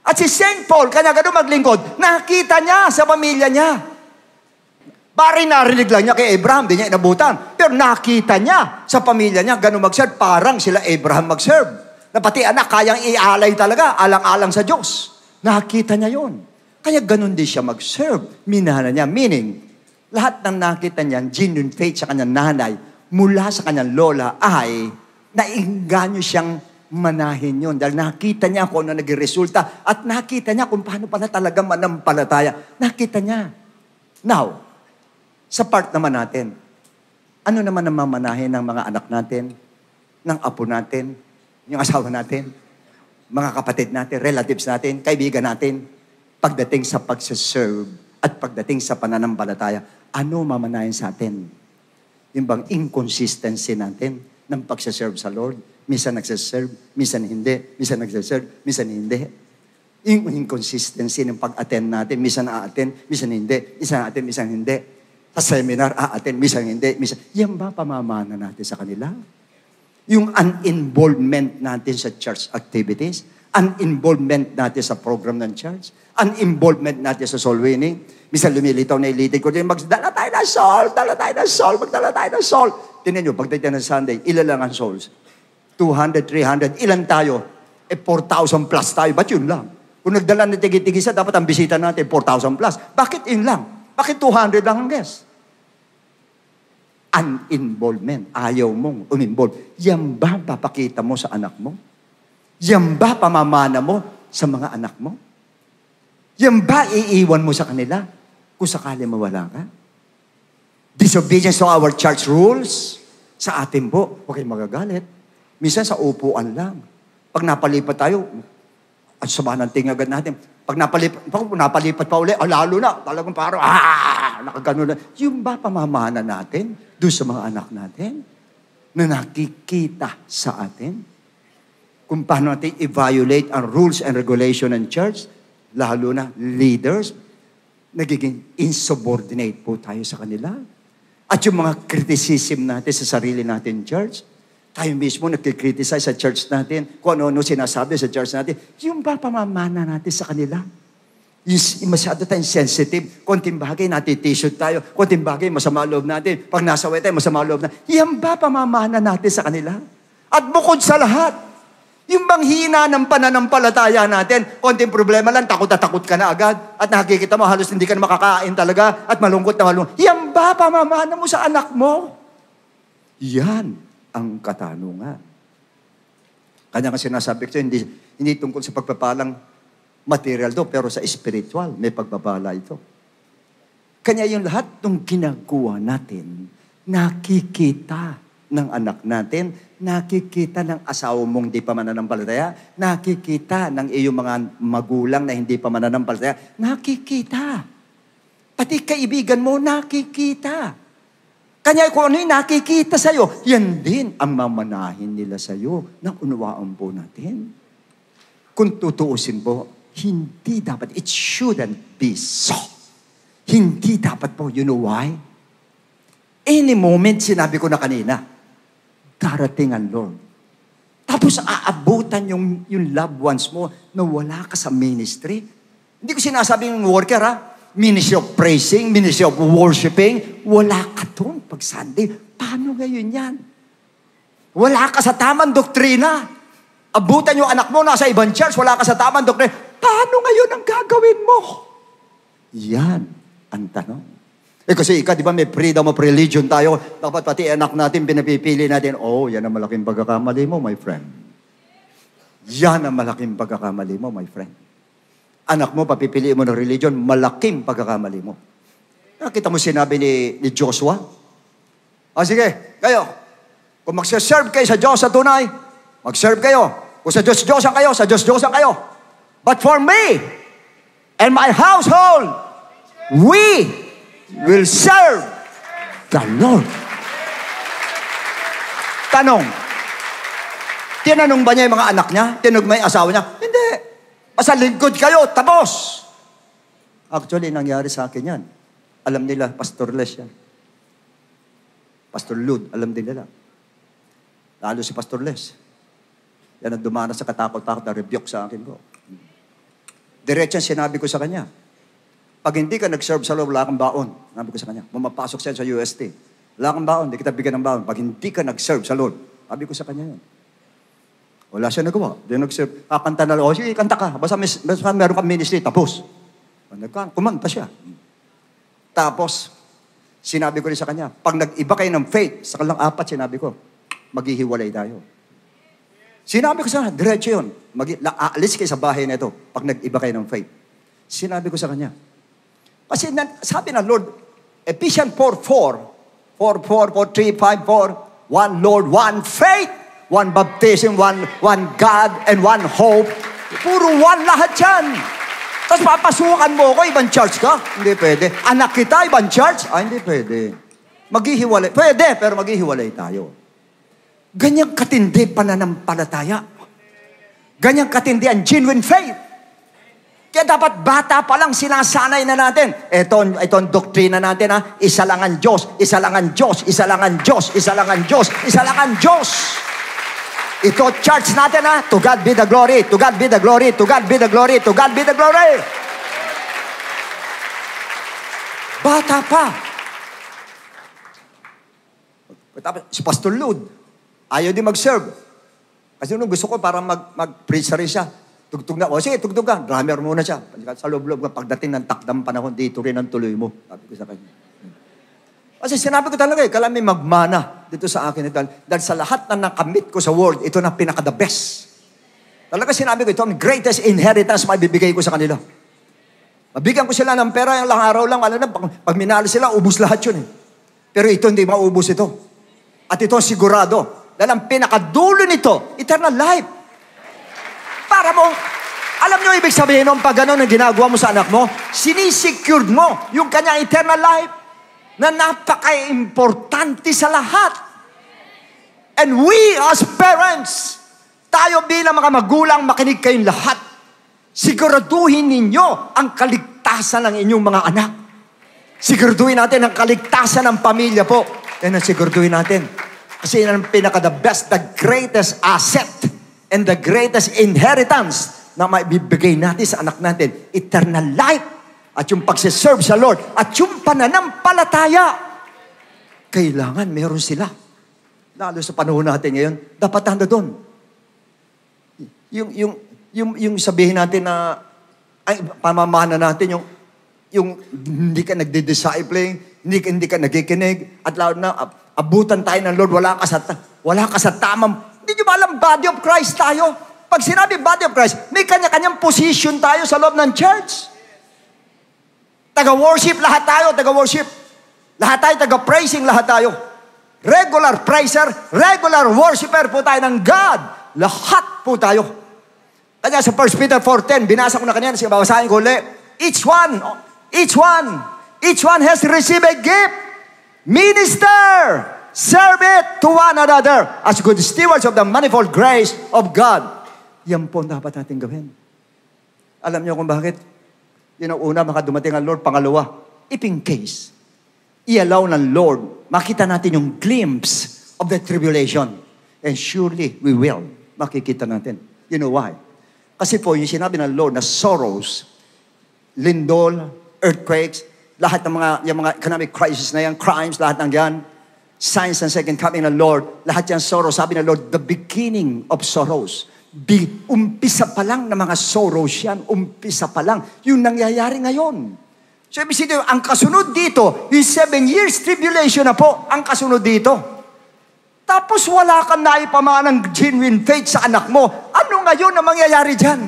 At si St. Paul, kanya gano'n maglingkod, nakita niya sa pamilya niya. Bari narinig lang niya kay Abraham, di niya inabutan. Pero nakita niya sa pamilya niya, gano'n mag-serve, parang sila Abraham mag-serve. Na pati anak, kayang ialay talaga, alang-alang sa Diyos. Nakita niya yun. Kaya gano'n din siya mag-serve. Minana niya, meaning, lahat ng nakita niya, genuine faith sa kanyang nanay, mula sa kanyang lola, ay nainganyo siyang manahin yun. Dahil nakita niya kung ano naging resulta at nakita niya kung paano pala talaga manampalataya. Nakita niya. Now, sa part naman natin, ano naman ang mamanahin ng mga anak natin, ng apo natin, yung asawa natin, mga kapatid natin, relatives natin, kaibigan natin, pagdating sa pagsaserve at pagdating sa pananampalataya, ano mamanahin sa atin? Yung bang inconsistency natin ng pagsaserve sa Lord? Minsan nagsaserve, minsan hindi, minsan nagsaserve, minsan hindi. Yung inconsistency ng pag-attend natin, minsan a-attend, minsan hindi, minsan a-attend, minsan hindi. Sa seminar, a-attend, minsan hindi, minsan. Yan ba pamamana natin sa kanila? Yung uninvolvement natin sa church activities, uninvolvement natin sa program ng church, uninvolvement natin sa soul winning. Minsan lumilitaw na ilitid ko din, magdala tayo ng soul, magdala tayo ng soul. Tingnan nyo, pagdating ng Sunday, ilan lang ang souls? 200, 300, ilan tayo? 4,000 plus tayo. Ba't yun lang? Kung nagdala ng tigi-tigisa, dapat ang bisita natin 4,000 plus. Bakit yun lang? Bakit 200 lang ang guest? Uninvolvement. Ayaw mong uminvolve. Yan ba papakita mo sa anak mo? Yan ba pamamana mo sa mga anak mo? Yan ba iiwan mo sa kanila kung sakali mawala ka? Disobedience to our church rules sa atin po. Huwag kayong magagalit. Minsan sa upuan lang. Pag napalipat tayo, at sama ng tingagad natin. Pag napalipat pa uli, lalo na, talagang parang, nakagano na. Yung ba pamamana natin doon sa mga anak natin na nakikita sa atin? Kung paano natin i-violate ang rules and regulation ng church, lalo na leaders, nagiging insubordinate po tayo sa kanila. At yung mga criticism natin sa sarili natin, church, tayo mismo nagkikriticize sa church natin, kung ano-ano sinasabi sa church natin, yung ba pamamana natin sa kanila? Yung masyado tayong sensitive, konting bagay natitissue tayo, konting bagay masama loob natin, pag nasa way tayo masama loob natin, yan ba pamamana natin sa kanila? At bukod sa lahat, yung bang hina ng pananampalataya natin, konting problema lang, takot na takot ka na agad, at nakikita mo, halos hindi ka na makakain talaga, at malungkot na malungkot. Yan ba pamamana mo sa anak mo? Yan ang katanungan. Kanya nga sinasabi ko, hindi tungkol sa pagpapalang material do, pero sa spiritual, may pagpapala ito. Kanya yung lahat ng ginagawa natin, nakikita ng anak natin, nakikita ng asawa mong di pa mananampalataya, nakikita ng iyong mga magulang na hindi pa mananampalataya, nakikita. Pati kaibigan mo, nakikita. Kanya kung ano yung nakikita sa'yo, yan din ang mamanahin nila sa'yo na unawaan po natin. Kung tutuusin po, hindi dapat, it shouldn't be so. Hindi dapat po, you know why? Any moment, sinabi ko na kanina, darating ang Lord. Tapos aabutan yung loved ones mo na wala ka sa ministry. Hindi ko sinasabing worker ha, ministry of praising, ministry of worshiping, wala ka doon pag Sunday. Paano ngayon yan? Wala ka sa tamang doktrina. Abutan yung anak mo nasa ibang church, wala ka sa tamang doktrina. Paano ngayon ang gagawin mo? Yan ang tanong. Kasi di ba may freedom of religion tayo, dapat pati anak natin, pinapipili natin, yan ang malaking pagkakamali mo, my friend. Yan ang malaking pagkakamali mo, my friend. anak mo, papipiliin mo ng religion, malaking pagkakamali mo. Nakita mo sinabi ni Joshua? Sige, kayo, kung mag-serve kayo sa Diyos sa tunay, mag-serve kayo. Kung sa Diyos-Diyosan kayo, sa Diyos-Diyosan kayo. But for me and my household, we will serve the Lord. Tanong, tinanong ba niya yung mga anak niya? Tinanong ba yung asawa niya? Hindi. Basta lingkod kayo, tapos. Actually, nangyari sa akin yan. Alam nila, Pastor Les yan. Pastor Lud, alam din nila. Lalo si Pastor Les. Yan ang dumanas sa katakot-takot na rebuke sa akin ko. Diretso sinabi ko sa kanya, pag hindi ka nag-serve sa loob, wala kang baon. Sabi ko sa kanya, mapasok siya sa UST. Wala kang baon, hindi kita bigyan ng baon. Pag hindi ka nag-serve sa Lord, sabi ko sa kanya yun. Wala siya nagawa. Hindi nag-serve. Kanta na lang. Sige, kanta ka. Basta meron kang ministry. Tapos. Kumanta siya. Tapos, sinabi ko rin sa kanya, pag nag-iba kayo ng faith, sa kalang 4, sinabi ko, maghihiwalay tayo. Sinabi ko sa kanya, diretso yun. Aalis kayo sa bahay na ito pag nag-iba kayo ng faith. Sinabi ko sa kanya. Kasi sabi ng Lord, Ephesians 4:4, 4:3, 5:4, one Lord, one faith, one baptism, one God, and one hope. Puro one lahat yan. Tapos papasukan mo ko, ibang church ka? Hindi pwede. Anak kita, ibang church? Hindi pwede. Maghihiwalay. Pwede, pero maghihiwalay tayo. Ganyang katindi pananampalataya. Ganyang katindi ang genuine faith. Kaya dapat bata pa lang sinasanay na natin. Itong doktrina natin, isa lang ang Diyos, isa lang ang Diyos, isa lang ang Diyos, isa lang ang Diyos, isa lang ang Diyos. Ito church natin, to God be the glory, to God be the glory, to God be the glory, to God be the glory. Bata pa. Si Pastor Lud, ayaw din mag-serve. Kasi nung gusto ko para mag-preach rin siya. Tugtog na. Sige, tugtog ka. Drummer muna siya. Sa loob-loob, pagdating ng takdang panahon, dito rin ang tuloy mo. Sabi ko sa kanya. Kasi sinabi ko talaga, kala may magmana dito sa akin. Dahil sa lahat na nakamit ko sa world, ito na pinaka-the best. Talaga sinabi ko, ito ang greatest inheritance maibibigay ko sa kanila. Mabigyan ko sila ng pera, yung lang araw lang, alam na, pag minalo sila, ubus lahat yun. Pero ito, hindi maubos ito. At ito sigurado. Dahil ang pinakadulo nito, eternal life. Para mo, alam nyo ibig sabihin nung pag gano'n ang ginagawa mo sa anak mo, sinisecured mo yung kanyang eternal life na napaka-importante sa lahat. And we as parents, tayo bilang mga magulang, makinig kayong lahat. Siguraduhin ninyo ang kaligtasan ng inyong mga anak. Siguraduhin natin ang kaligtasan ng pamilya po. Yan ang siguraduhin natin. Kasi yan ang pinaka-the best, the greatest asset and the greatest inheritance na maibibigay natin sa anak natin. Eternal life at yung pagsiserve sa Lord at yung pananampalataya. Kailangan meron sila. Lalo sa panahon natin ngayon, dapat handa doon. Yung sabihin natin na ay, pamamana natin yung hindi ka nagdi-discipling, hindi ka nagikinig, at lalo na abutan tayo ng Lord, wala ka sa tamang, hindi nyo ba alam, body of Christ tayo? Pag sinabi body of Christ, may kanya-kanyang position tayo sa loob ng church. Taga-worship, lahat tayo, taga-worship. Lahat tayo, taga-praising, lahat tayo. Regular praiser, regular worshiper po tayo ng God. Lahat po tayo. Kanya sa 1 Peter 4:10, binasa ko na kanyan, babasahin ko ulit. Each one has received a gift. Minister, serve it to one another as good stewards of the manifold grace of God. Yan po dapat natin gawin. Alam niyo kung bakit? Yun ang una, maka dumating ang Lord. Pangalawa, if in case, i-allow ng Lord, makita natin yung glimpse of the tribulation. And surely, we will. Makikita natin. You know why? Kasi po, yung sinabi ng Lord na sorrows, lindol, earthquakes, lahat ng yung mga economic crisis na yan, crimes, lahat ng yan, signs and second coming ng Lord, lahat yan sorrows. Sabi ng Lord, the beginning of sorrows. Umpisa pa lang ng mga sorrows yan. Umpisa pa lang. Yung nangyayari ngayon. So, ibig sabihin, ang kasunod dito, yung 7 years tribulation na po, ang kasunod dito. Tapos wala kang naipamanang genuine faith sa anak mo. Ano ngayon ang mangyayari dyan?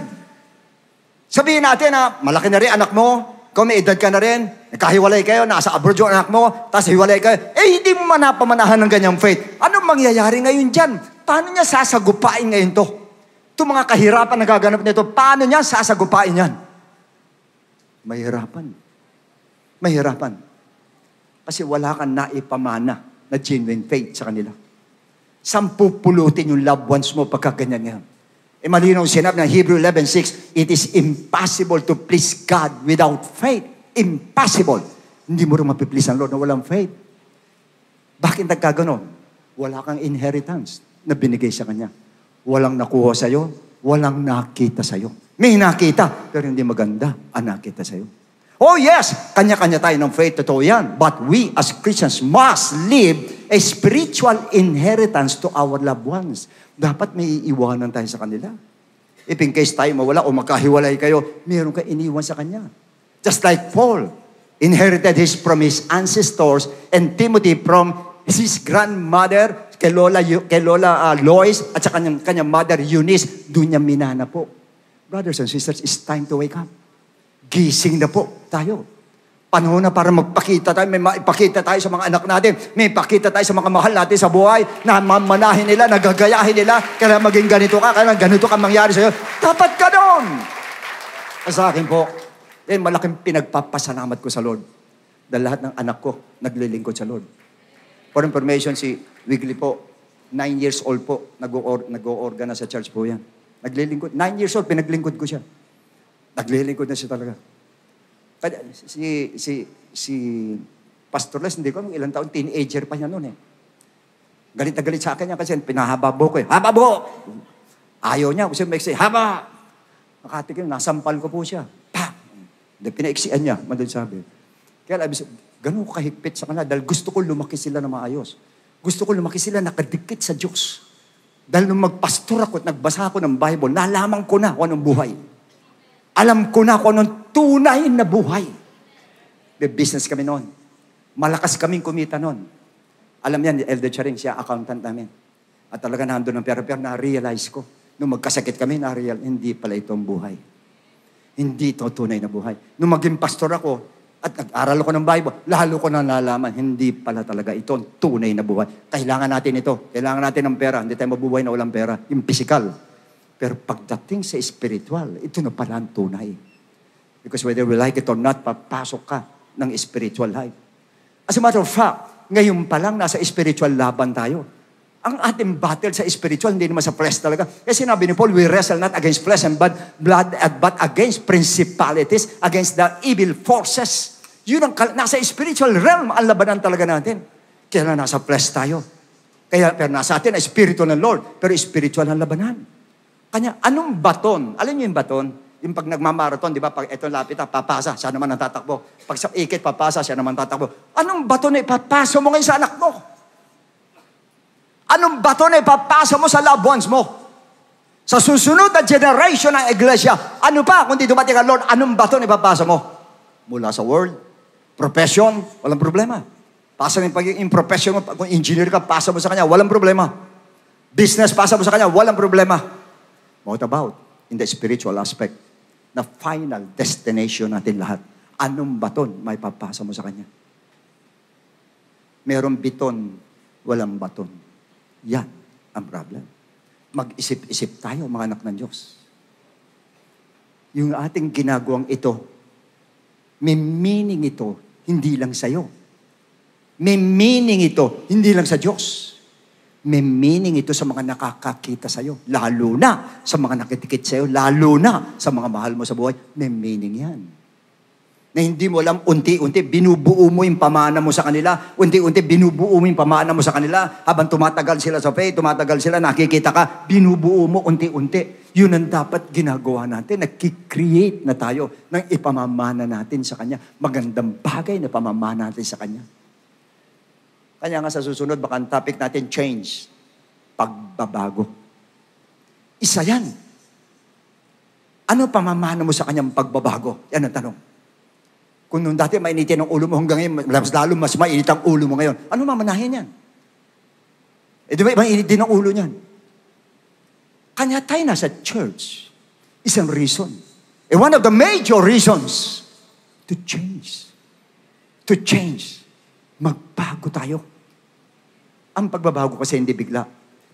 Sabihin natin na malaki na rin anak mo, kung may edad ka na rin, nakahiwalay kayo, nasa abroad yung anak mo, tapos hiwalay kayo, hindi mo manapamanahan ng ganyang faith. Anong mangyayari ngayon dyan? Paano niya sasagupain ngayon to? Itong mga kahirapan na gaganap nito, paano niya sasagupain yan? Mahirapan. Mahirapan. Kasi wala kang naipamana na genuine faith sa kanila. Saan pupulutin yung loved ones mo pagka ganyan ngayon? Malinaw sinabi ng Hebrew 11:6, it is impossible to please God without faith. Impossible. Hindi mo rin mapiplease ang Lord na walang faith. Bakit nagkaganon? Wala kang inheritance na binigay sa Kanya. Walang nakuha sa'yo, walang nakita sa'yo. May nakita, pero hindi maganda ang nakita sa'yo. Oh yes, kanya-kanya tayo ng faith, totoo yan. But we as Christians must live a spiritual inheritance to our loved ones. Dapat may iiwanan tayo sa kanila. If in case tayo mawala o magkahiwalay kayo, meron ka iniwan sa Kanya. Just like Paul inherited from his ancestors and Timothy from his grandmother, kay Lola Lois, at sa kanyang mother Eunice, doon niya minana po. Brothers and sisters, it's time to wake up. Gising na po tayo. Panahon na para magpakita tayo, may maipakita tayo sa mga anak natin, may ipakita tayo sa mga mahal natin sa buhay, na mamanahin nila, nagagayahin nila, kaya maging ganito ka, kaya ganito ka mangyari sa'yo. Dapat ka doon! Sa akin po, malaking pinagpapasalamat ko sa Lord. Dahil lahat ng anak ko, naglilingkod sa Lord. For information, si Wiggly po, 9 years old po, nag-o-organ na sa church po yan. Naglilingkod. 9 years old, pinaglingkod ko siya. Naglilingkod na siya talaga. Kaya si Pastor Les, hindi ko ilang taon, teenager pa niya noon eh. Galit na galit sa akin niya kasi pinahababo ko eh. Hababo! Ayaw niya, kasi may haba! Nakatikim, nasampal ko po siya. Pa! Pinaiksian niya, madal sabi. Kaya ganun ko kahigpit sa kanila dahil gusto ko lumaki sila na maayos. Gusto ko lumaki sila nakadikit sa Diyos. Dahil nung magpastor ako at nagbasa ako ng Bible, nalaman ko na kung anong buhay. Alam ko na kung anong tunay na buhay. May business kami noon. Malakas kaming kumita noon. Alam yan, Elder Charing, siya accountant namin. At talaga nandun ng pera-pera, na-realize ko. Nung magkasakit kami, hindi pala ito ang buhay. Hindi ito tunay na buhay. Nung maging pastor ako, at nag-aral ko ng Bible, lalo ko na nalaman, hindi pala talaga ito ang tunay na buhay. Kailangan natin ito. Kailangan natin ng pera. Hindi tayo mabubuhay na walang pera. Yung physical. Pero pagdating sa spiritual, ito na pala ang tunay. Because whether we like it or not, papasok ka ng spiritual life. As a matter of fact, ngayon pa lang nasa spiritual laban tayo. Ang ating battle sa spiritual, hindi naman sa flesh talaga. Kasi sinabi ni Paul, we wrestle not against flesh and blood, but against principalities, against the evil forces. Yun ang nasa spiritual realm, ang labanan talaga natin. Kaya nasa flesh tayo. Pero nasa atin ay spiritual ng Lord, pero spiritual ang labanan. Kanya, anong baton? Alam niyo yung baton? Yung pag nagmamarathon, di ba? Pag ito lapit, papasa, siya naman ang tatakbo. Pag sa ikit, papasa, siya naman tatakbo. Anong baton na ipapasa mo ngayon sa anak mo? Anong baton na ipapasa mo sa loved ones mo? Sa susunod na generation ng iglesia, ano pa kung di dumating ang Lord, anong baton na ipapasa mo? Mula sa world, profession, walang problema. Pasa mo yung pagiging profession mo, kung engineer ka, pasa mo sa kanya, walang problema. Business, pasa mo sa kanya, walang problema. What about in the spiritual aspect? Na final destination natin lahat. Anong baton may papasa mo sa kanya? Merong biton, walang baton. Yan ang problem. Mag-isip-isip tayo, mga anak ng Diyos. Yung ating ginagawang ito, may meaning ito, hindi lang sa'yo. May meaning ito, hindi lang sa Diyos. May meaning ito sa mga nakakakita sa'yo. Lalo na sa mga nakitikit sa'yo. Lalo na sa mga mahal mo sa buhay. May meaning yan. Na hindi mo alam, unti-unti, binubuo mo yung pamana mo sa kanila. Unti-unti, binubuo mo yung pamana mo sa kanila. Habang tumatagal sila sa faith, tumatagal sila, nakikita ka, binubuo mo unti-unti. Yun ang dapat ginagawa natin. Nag-create na tayo ng ipamamana natin sa Kanya. Magandang bagay na pamamana natin sa Kanya. Kanya nga sa susunod, baka ang topic natin, change. Pagbabago. Isa yan. Ano pamamana mo sa Kanyang pagbabago? Yan ang tanong. Kung nung dati mainitin ang ulo mo hanggang ngayon, lalo mas mainit ang ulo mo ngayon, ano mamanahin yan? Di ba, mainit din ang ulo niyan. Kanya tayo nasa church. Isang reason. And one of the major reasons to change, magbago tayo. Ang pagbabago kasi hindi bigla.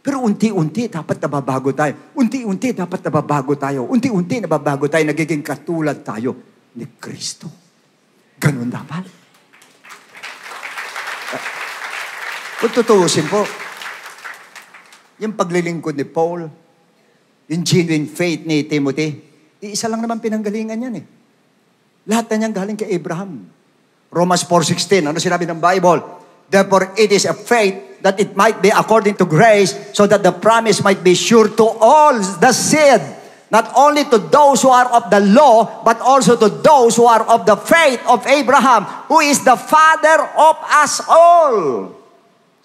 Pero unti-unti dapat nababago tayo. Unti-unti dapat nababago tayo. Unti-unti nababago tayo. Nagiging katulad tayo ni Kristo. Ganun dapat. Kung tutuusin po, yung paglilingkod ni Paul, yung genuine faith ni Timothy, isa lang naman pinanggalingan yan eh. Lahat na niyang galing kay Abraham. Romans 4:16, ano sinabi ng Bible? Therefore, it is a faith that it might be according to grace, so that the promise might be sure to all the seed, not only to those who are of the law, but also to those who are of the faith of Abraham, who is the father of us all.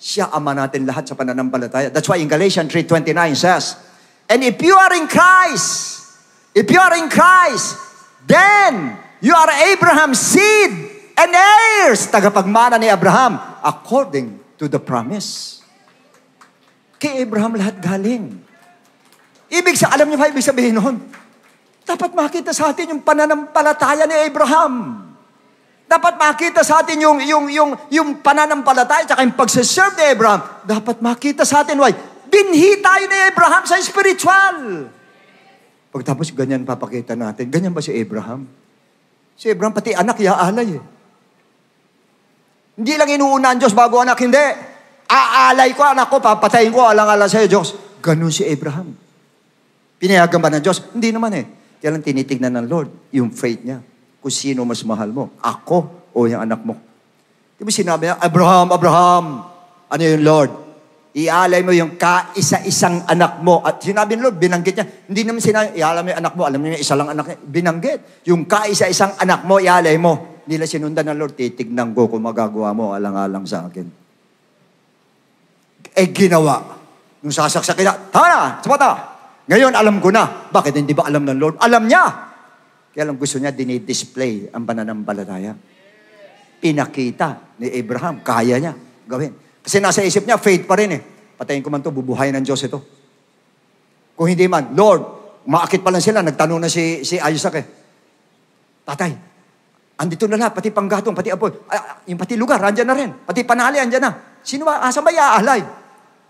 Siya ama natin lahat sa pananampalataya. That's why in Galatians 3:29 says, and if you are in Christ, then you are Abraham's seed and heirs, tagapagmana ni Abraham, according to the promise. Kay Abraham lahat galing. Alam niyo ba ibig sabihin nun? Dapat makita sa atin yung pananampalataya ni Abraham. Dapat makita sa atin yung pananampalataya at yung pagsaserve ni Abraham. Dapat makita sa atin, why? Binhi tayo ni Abraham sa spiritual. Pagtapos ganyan papakita natin. Ganyan ba si Abraham? Si Abraham pati anak iaalay eh. Hindi lang inuuna ang Diyos bago anak, hindi. Aalay ko anak ko, papatayin ko, alang-alang sa'yo Diyos. Ganun si Abraham. Pinayagan ba ng Diyos? Hindi naman eh. Kaya lang tinitignan ng Lord yung faith niya. Kung sino mas mahal mo, ako o yung anak mo. Di ba sinabi niya, Abraham, ano yung Lord? Ialay mo yung kaisa-isang anak mo. At sinabi ng Lord, binanggit niya. Hindi naman sinabi, ialay mo yung anak mo. Alam niyo, isa lang anak niya. Binanggit. Yung kaisa-isang anak mo, ialay mo. Hindi lang sinundan ng Lord, titignan ko kung magagawa mo alang-alang sa akin. Ginawa. Nung sasaksakin na, tama na, sapat na. Ngayon, alam ko na. Bakit hindi ba alam ng Lord? Alam niya. Kaya lang gusto niya, dinidisplay ang pananampalataya. Pinakita ni Abraham, kaya niya gawin. Kasi nasa isip niya, faith pa rin eh. Patayin ko man to, bubuhayin ng Diyos ito. Kung hindi man, Lord, maakit pa lang sila, nagtanong na si Isaac eh. Tatay, andito na lahat, pati panggatong, pati apoy, yung pati lugar, andyan na rin. Pati panali, andyan na. Sino ba, asa ba iaalay?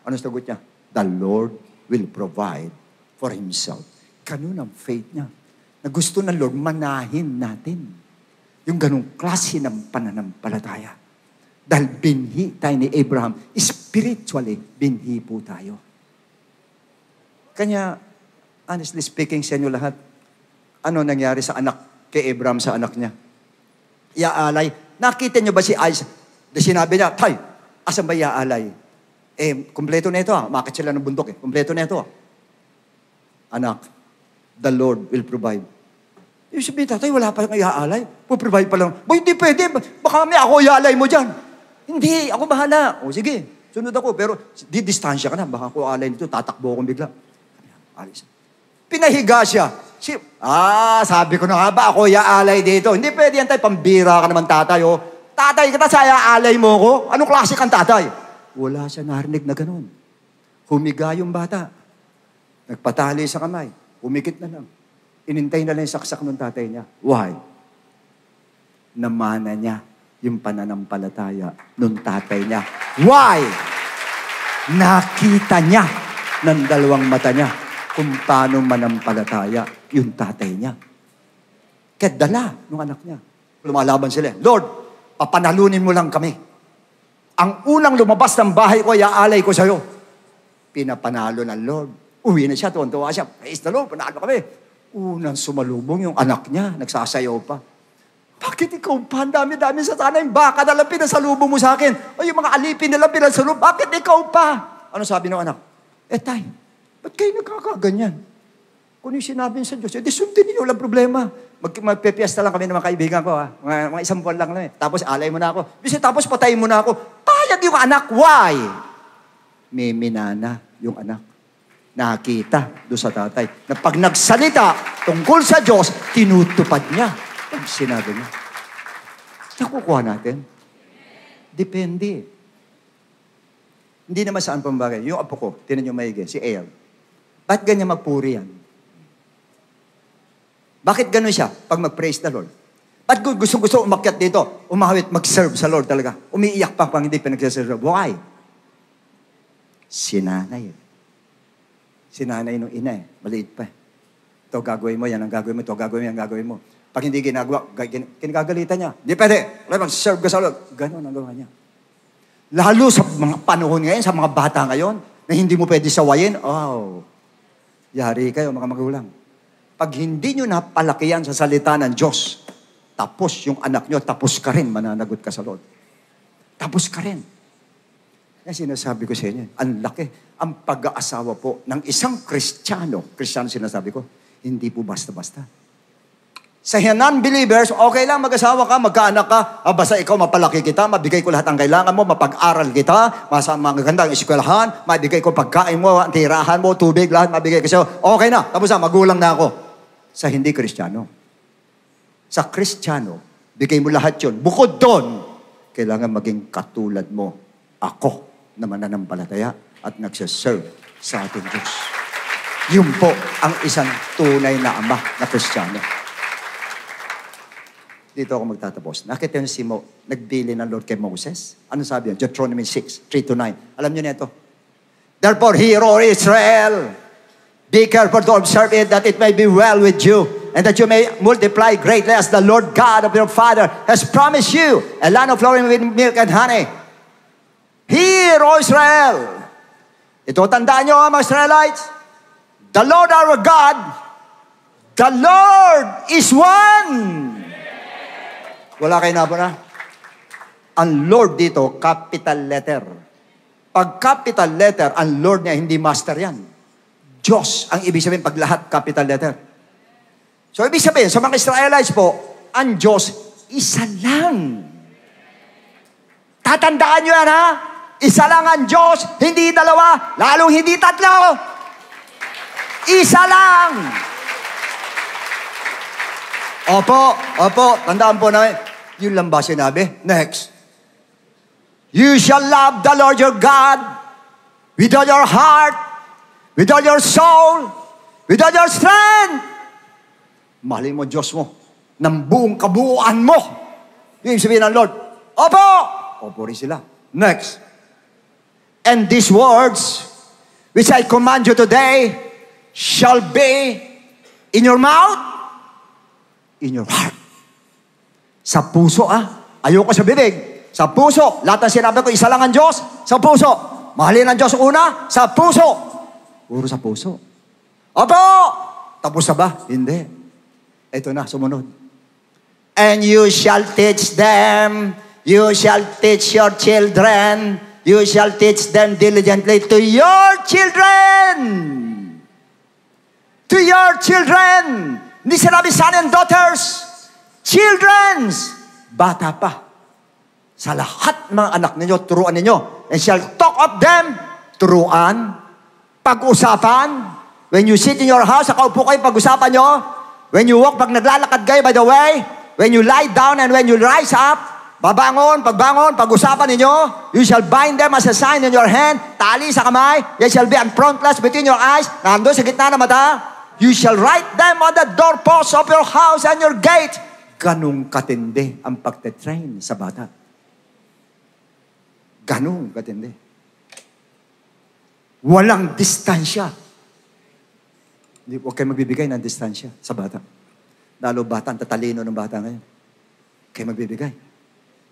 Ano sagot niya? The Lord will provide for Himself. Ganun ang faith niya. Na gusto ng Lord, manahin natin. Yung ganung klase ng pananampalataya. Dahil binhi tayo ni Abraham, spiritually, binhi po tayo. Kanya, honestly speaking sa inyo lahat, ano nangyari sa anak, kay Abraham sa anak niya? Iaalay. Nakita niyo ba si Isaac? Sinabi niya, tay, asan ba iaalay? Kumpleto na ito Makit sila ng bundok Kumpleto na ito Anak, the Lord will provide. Yung sabihin, tatay, wala pa lang iaalay. Provide pa lang. Hindi pwede. Baka may ako iaalay mo dyan. Hindi, ako bahala. O sige, sunod ako. Pero di distansya ka na. Baka ako alay nito, tatakbo akong bigla. Alis. Pinahiga siya. Sabi ko na nga ba, ako iaalay dito. Hindi pwede yan tayo, pambira ka naman tatay. O, tatay ka na sa iaalay mo ko. Anong klase kang tatay? Wala siya narinig na ganun. Humiga yung bata. Nagpatali sa kamay. Umikit na lang. Inintay na lang yung saksak ng tatay niya. Why? Namana niya yung pananampalataya ng tatay niya. Why? Nakita niya ng dalawang mata niya kung paano manampalataya yung tatay niya. Kaya dala ng anak niya. Lumalaban sila. Lord, papanalunin mo lang kami. Ang unang lumabas ng bahay ko, iaalay ko sa'yo. Pinapanalo ng Lord. Uwi na siya, tuwan-tuwa siya. Praise the Lord, panalo kami. Unang sumalubong yung anak niya, nagsasayaw pa. Bakit ikaw pa? Ang dami-dami sa sana yung baka na lang pinasalubong mo sa akin. O yung mga alipin na lang pinasalubong. Bakit ikaw pa? Ano sabi ng anak? Tay, ba't kayo nagkakaganyan? Kung yung sinabi sa Diyos, di sundin niyo, walang problema. Magpepiesta lang kami ng mga kaibigan ko. Mga isang buwan lang na Tapos alay mo na ako. Tapos patayin mo na ako. Payag yung anak. Why? May minana yung anak. Nakita doon sa tatay na pag nagsalita tungkol sa Diyos, tinutupad niya ang sinabi niya. Nakukuha natin. Depende. Hindi naman saan pambagay. Yung apo ko, tinan niyo maigi, si Air. Ba't ganyan magpuri yan? Bakit ganun siya pag mag-praise the Lord? Ba't gusto umakyat dito, umawit, mag-serve sa Lord talaga? Umiiyak pa pang hindi pinagsaserve. Why? Sinanay. Sinanay nung ina eh. Maliit pa eh. Ito gagawin mo, yan ang gagawin mo, ito gagawin mo, yan ang gagawin mo. Pag hindi ginagawa, kinagagalitan niya. Hindi pwede. Mag-serve ka sa Lord. Ganon ang gawa niya. Lalo sa mga panahon ngayon, sa mga bata ngayon, na hindi mo pwede sawayin, yari kayo mga magulang. Pag hindi nyo napalakihan sa salita ng Diyos, tapos yung anak nyo, tapos ka rin, mananagot ka sa Lord. Tapos ka rin. Yan sinasabi ko sa inyo, ang laki. Ang pag-aasawa po ng isang Kristiyano sinasabi ko, hindi po basta-basta. Sa non-believers, okay lang mag-asawa ka, magkaanak ka, basta ikaw mapalaki kita, mabigay ko lahat ang kailangan mo, mapag-aral kita, magandang eskwelahan, mabigay ko pagkain mo, tirahan mo, tubig, lahat mabigay ko sa'yo. Okay na, tapos na, magulang na ako. Sa hindi Kristiyano. Sa Kristiyano, bigay mo lahat yun. Bukod doon, kailangan maging katulad mo, ako, na mananampalataya at nagsaserve sa ating Diyos. Yun po ang isang tunay na ama na Kristiyano. Dito ako magtatapos. Nakita niyo si nagbili ng Lord kay Moses? Ano sabi niya? Deuteronomy 6, 3-9. Alam niyo na ito. Therefore, hear, O Israel, be careful to observe it, that it may be well with you, and that you may multiply greatly as the Lord God of your father has promised you, a land of flowing with milk and honey. Hear, O Israel. Ito, tandaan niyo mga Israelites. The Lord our God, the Lord is one. Wala kayo na? Ang Lord dito, capital letter. Pag capital letter, ang Lord niya, hindi master yan. Diyos ang ibig sabihin pag lahat capital letter. So, ibig sabihin, sa mga Israelites po, ang Diyos, isa lang. Tatandaan nyo yan, ha? Isa lang ang Diyos, hindi dalawa, lalong hindi tatlo. Isa lang. Opo, tandaan po namin. Yun lang ba sinabi? Next. You shall love the Lord your God with all your heart, with all your soul, with all your strength. Mahalin mo Diyos mo ng buong kabuuan mo. Yung sabihin ng Lord, Opo rin sila. Next. And these words, which I command you today, shall be in your mouth, in your heart. Sa puso, ayoko sa bibig. Sa puso. Lahat ng sinabi ko, isa lang ang Diyos. Sa puso. Mahalin ang Diyos una, sa puso. Puro sa puso. Opo! Tapos na ba? Hindi. Ito na, sumunod. And you shall teach them, you shall teach your children, you shall teach them diligently to your children. To your children. Hindi sinabi son and daughters. Children's. Bata pa. Sa lahat mga anak ninyo, turuan ninyo. And shall talk of them. Turuan. Pag-usapan. When you sit in your house, nakaupo kayo, pag-usapan nyo. When you walk, pag naglalakad kayo, by the way. When you lie down and when you rise up. Babangon, pagbangon, pag-usapan ninyo. You shall bind them as a sign in your hand. Tali sa kamay. They shall be frontless between your eyes. Nandun sa gitna ng mata. You shall write them on the doorposts of your house and your gate. Ganong katindi ang pagte-train sa bata. Ganong katindi. Walang distansya. Huwag kayo magbibigay ng distansya sa bata. Lalo bata, ang tatalino ng bata ngayon. Kayo magbibigay.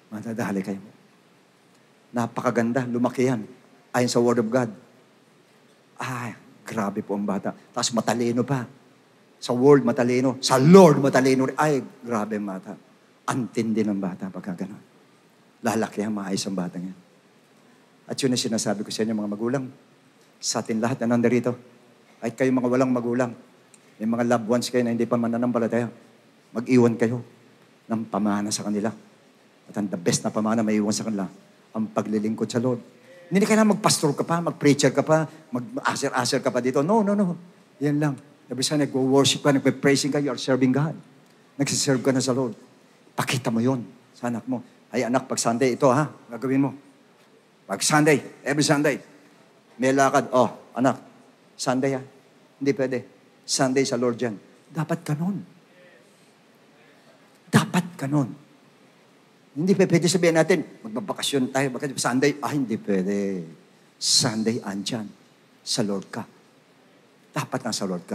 Matadali kayo. Napakaganda, lumaki yan. Ayon sa Word of God. Grabe po ang bata. Tapos matalino pa. Sa world matalino. Sa Lord matalino. Grabe ang bata. Antindi ng bata pagka gano'n. Lalaki ang maayos ang bata niya. At yun ang sinasabi ko sa inyo mga magulang. Sa atin lahat na nandarito. Ay kayo mga walang magulang. May mga loved ones kayo na hindi pa mananampalataya. Mag-iwan kayo ng pamana sa kanila. At ang the best na pamana may iwan sa kanila, ang paglilingkod sa Lord. Hindi ka na magpastor ka pa, mag-preacher ka pa, mag-aser-aser ka pa dito. No. Yan lang. Every time nag-worship ka, nag-praising ka, you are serving God. Nagsiserve ka na sa Lord. Pakita mo yon sa anak mo. Ay anak, pag Sunday, ito gagawin mo. Pag Sunday, every Sunday, may lakad. Anak, Sunday Hindi pwede. Sunday sa Lord yan. Dapat ganun. Dapat ganun. Hindi pwede sabihin natin, magbabakasyon tayo, bakit Sunday? Hindi pwede. Sunday, andyan. Sa Lord ka. Dapat nasa Lord ka.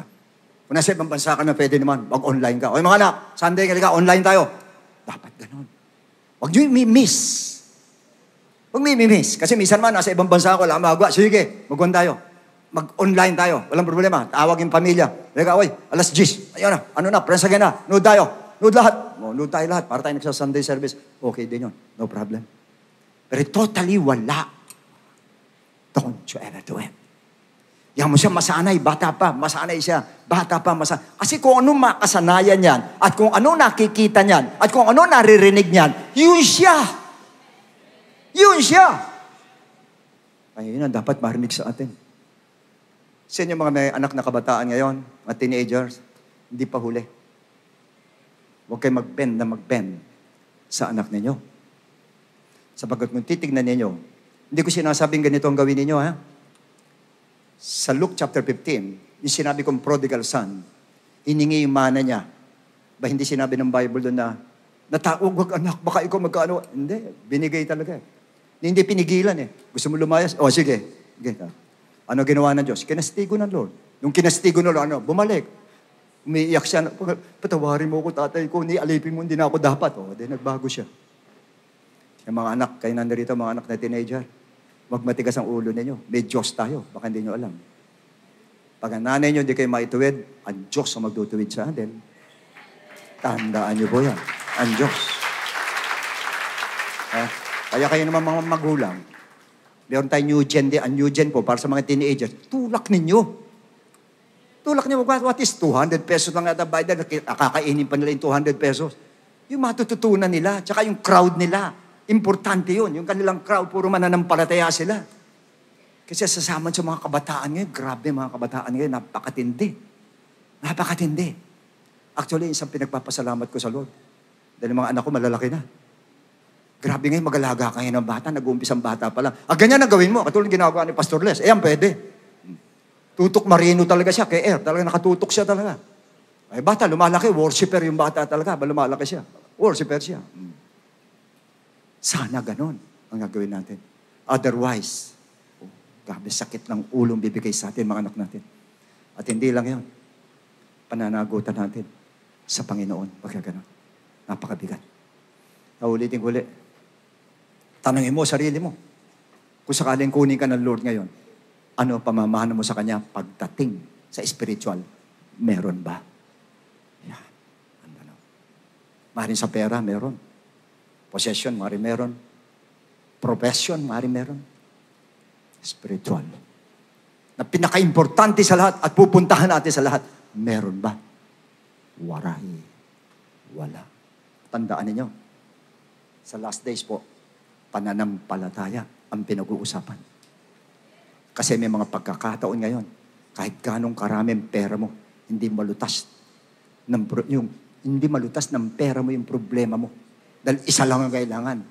Kung nasa ibang bansa ka na, pwede naman, mag-online ka. O mga anak, Sunday ka, online tayo. Dapat ganun. Huwag nyo i-miss. Huwag nyo i-miss. Kasi minsan man, nasa ibang bansa ako, wala magagawa. Sige, mag-on tayo. Mag-online tayo. Walang problema. Tawag yung pamilya. Lega, oy, alas 10. Ayun na, ano na, press again na. Nood tayo. Nood lahat. Nood tayo lahat. Para tayo nagsa-Sunday service. Okay din yun. No problem. Pero totally wala. Don't you ever do it. Yan mo siya masanay. Bata pa. Masanay siya. Bata pa. Kasi kung ano makasanayan yan, at kung ano nakikita niyan, at kung ano naririnig niyan, yun siya. Yun siya. Ay, yun ang dapat marinig sa atin. Sa inyo mga may anak na kabataan ngayon, mga teenagers, hindi pa huli. Huwag kayo mag-bend sa anak ninyo. Sapagkat kung titignan ninyo, hindi ko sinasabing ganito ang gawin ninyo, ha? Sa Luke chapter 15, yung sinabi kong prodigal son, hiningi yung mana niya. Ba hindi sinabi ng Bible doon na, natawag, wag anak, baka ikaw magkaano. Hindi, binigay talaga. Hindi pinigilan eh. Gusto mo lumayas? O sige. Ano ginawa ng Diyos? Kinastigo ng Lord. Nung kinastigo ng Lord, bumalik. Umiiyak siya. Patawarin mo ko, tatay ko. Alipin mo, hindi na ako dapat. Nagbago siya. Yung mga anak, kayo nandirito, mga anak na teenager, wag matigas ang ulo ninyo. May Diyos tayo. Baka hindi nyo alam. Pag ang nanay nyo hindi kayo maituwid, ang Diyos ang magtutuwid sa atin. Tandaan nyo po yan. Ang Diyos. Kaya kayo naman mga magulang, meron tayong new gen po para sa mga teenagers. Tulak ninyo. Tulak ninyo. What is 200 pesos lang at bayad? Nakakainin pa nila yung 200 pesos. Yung matututunan nila, tsaka yung crowd nila. Importante yun. Yung kanilang crowd, puro mananampalataya sila. Kasi sasama sa mga kabataan ngayon, grabe mga kabataan ngayon, napakatindi. Napakatindi. Actually, isang pinagpapasalamat ko sa Lord. Dahil mga anak ko malalaki na. Grabe ngayon, mag-alaga kayo ng bata, nag-uumpisang bata pa lang. Ganyan ang gawin mo, katulad ginagawa ni Pastor Les. Ayan, pwede. Tutok marino talaga siya, kay Air. Talaga nakatutok siya talaga. Ay bata, lumalaki, worshiper yung bata talaga. Lumalaki siya. Worshiper siya. Sana ganon ang gagawin natin. Otherwise, grabe sakit ng ulong bibigay sa atin, mga anak natin. At hindi lang yan. Pananagutan natin sa Panginoon. Pagka ganon. Napakabigat. Naulitin ko ulit. Tanungin mo sarili mo. Kung sakaling kunin ka ng Lord ngayon, ano pamamahana mo sa Kanya pagdating sa spiritual? Meron ba? Yan. Maaaring sa pera, meron. Possession, maaaring meron. Profession, maaaring meron. Spiritual. Na pinaka-importante sa lahat at pupuntahan natin sa lahat, meron ba? Waray. Wala. Tandaan ninyo. Sa last days po, pananampalataya ang pinag-uusapan. Kasi may mga pagkakataon ngayon, kahit ganong karaming pera mo, hindi malutas ng pera mo yung problema mo. Dahil isa lang ang kailangan.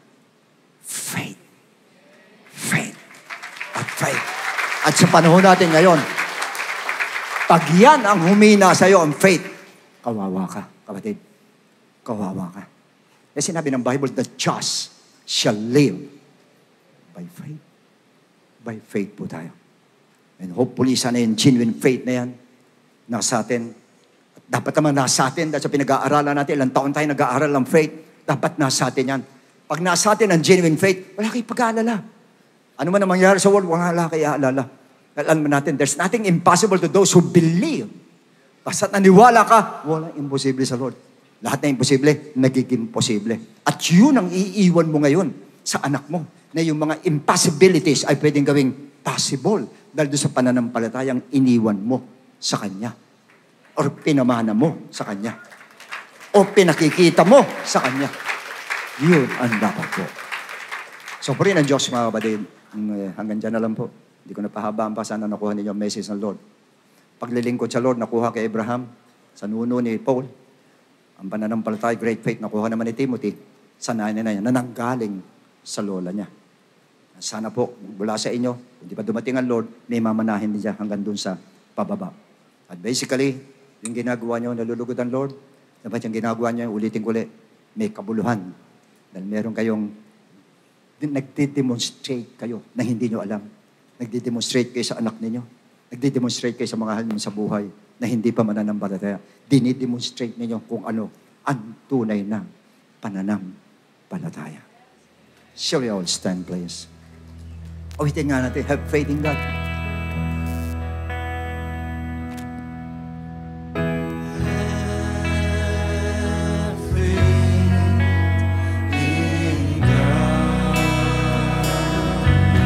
Faith. Faith. At faith. At sa panahon natin ngayon, pag yan ang humina sa'yo, ang faith, kawawa ka, kapatid. Kawawa ka. Kasi sinabi ng Bible, the just shall live by faith. By faith po tayo. And hopefully, sana yung genuine faith na yan, nasa atin. At dapat naman nasa atin, dahil sa pinag-aaralan natin, ilang taon tayo nag-aaral ng faith, dapat nasa atin yan. Pag nasa atin ang genuine faith, wala kayo pag-aalala. Ano man ang mangyari sa world, wala kayo aalala. Dahil alam natin, there's nothing impossible to those who believe. Basta't naniwala ka, walang imposible sa Lord. Lahat na imposible, nagiging posible. At yun ang iiwan mo ngayon sa anak mo, na yung mga impossibilities ay pwedeng gawing possible dahil doon sa pananampalatayang iniwan mo sa Kanya. Or pinamana mo sa Kanya. O pinakikita mo sa Kanya. Yun ang dapat po. So, purihin ang Diyos, mga kapatid. Hanggang dyan na lang po. Hindi ko napahabaan pa. Sana nakuha ninyo ang message ng Lord. Paglilingkod sa Lord, nakuha kay Abraham. Sa nuno ni Paul. Ang pananampalataya, great faith, nakuha naman ni Timothy sa nanay niya, na nanggaling sa lola niya. Sana po, mula sa inyo, hindi pa dumating ang Lord, may mamanahin niya hanggang dun sa pababa. At basically, yung ginagawa niyo, nalulugod ang Lord, dapat yung ginagawa niyo, ulitin ko ulit, may kabuluhan. Dahil meron kayong nagde-demonstrate kayo na hindi nyo alam. Nagde-demonstrate kayo sa anak ninyo. Nagde-demonstrate kayo sa mga halin sa buhay na hindi pa mananampalataya. Dinidemonstrate ninyo kung ano ang tunay na pananampalataya. Shall we all stand, please? Awitin nga natin, have faith in God.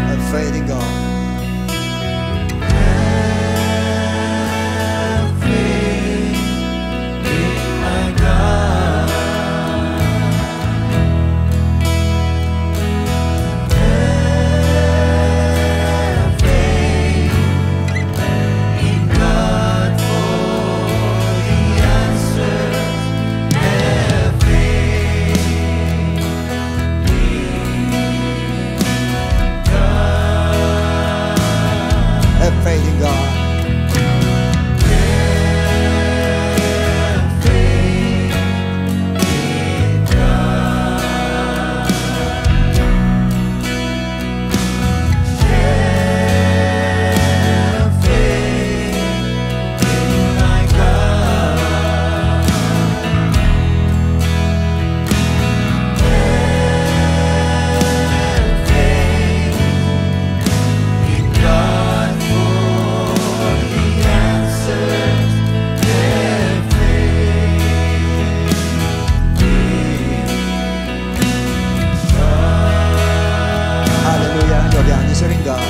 Have faith in God. Have faith in God. Hallelujah. Lord, answer in God.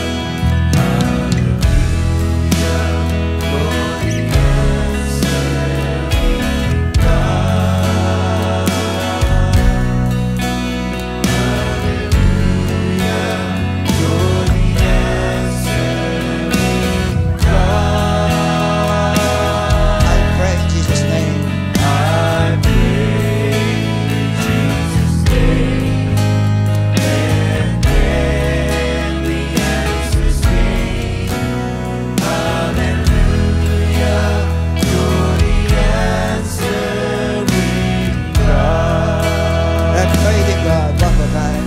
I pray in Jesus' name. Have faith in God. One more time.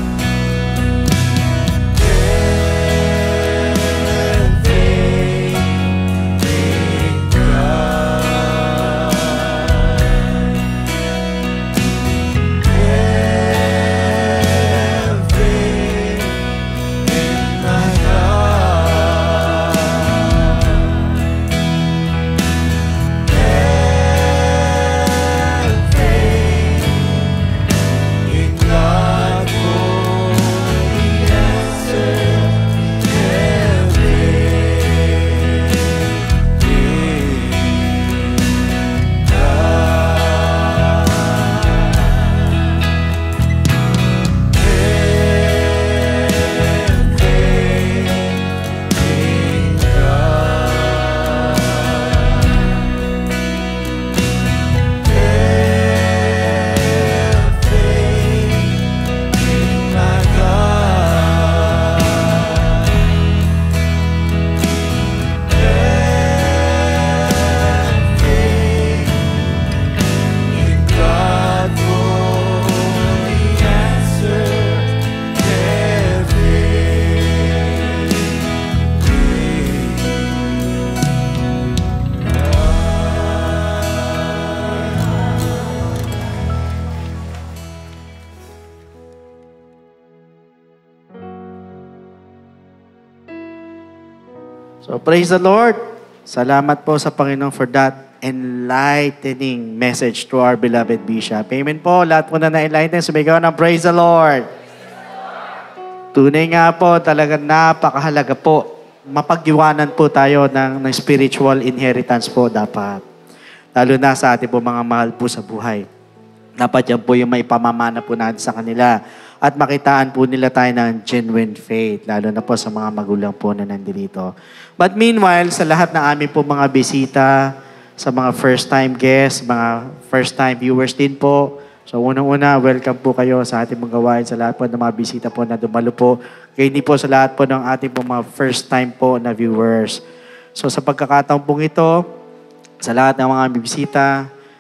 So praise the Lord. Salamat po sa Panginoon for that enlightening message to our beloved Bishop. Amen po. Lahat po na na-enlighten. Sumigaw ng praise the Lord. Tunay nga po, talagang napakahalaga po. Mapag-iwanan po tayo ng spiritual inheritance po dapat. Lalo na sa ating po mga mahal po sa buhay. Dapat yan po yung may pamamana po natin sa kanila. At makitaan po nila tayo ng genuine faith, lalo na po sa mga magulang po na nandito. But meanwhile, sa lahat ng aming po mga bisita, sa mga first-time guests, mga first-time viewers din po, so unang-una, welcome po kayo sa ating mga gawain, sa lahat po ng mga bisita po na dumalo po. Kaya hindi po sa lahat po ng ating po mga first-time po na viewers. So sa pagkakataon pong ito, sa lahat ng mga bisita,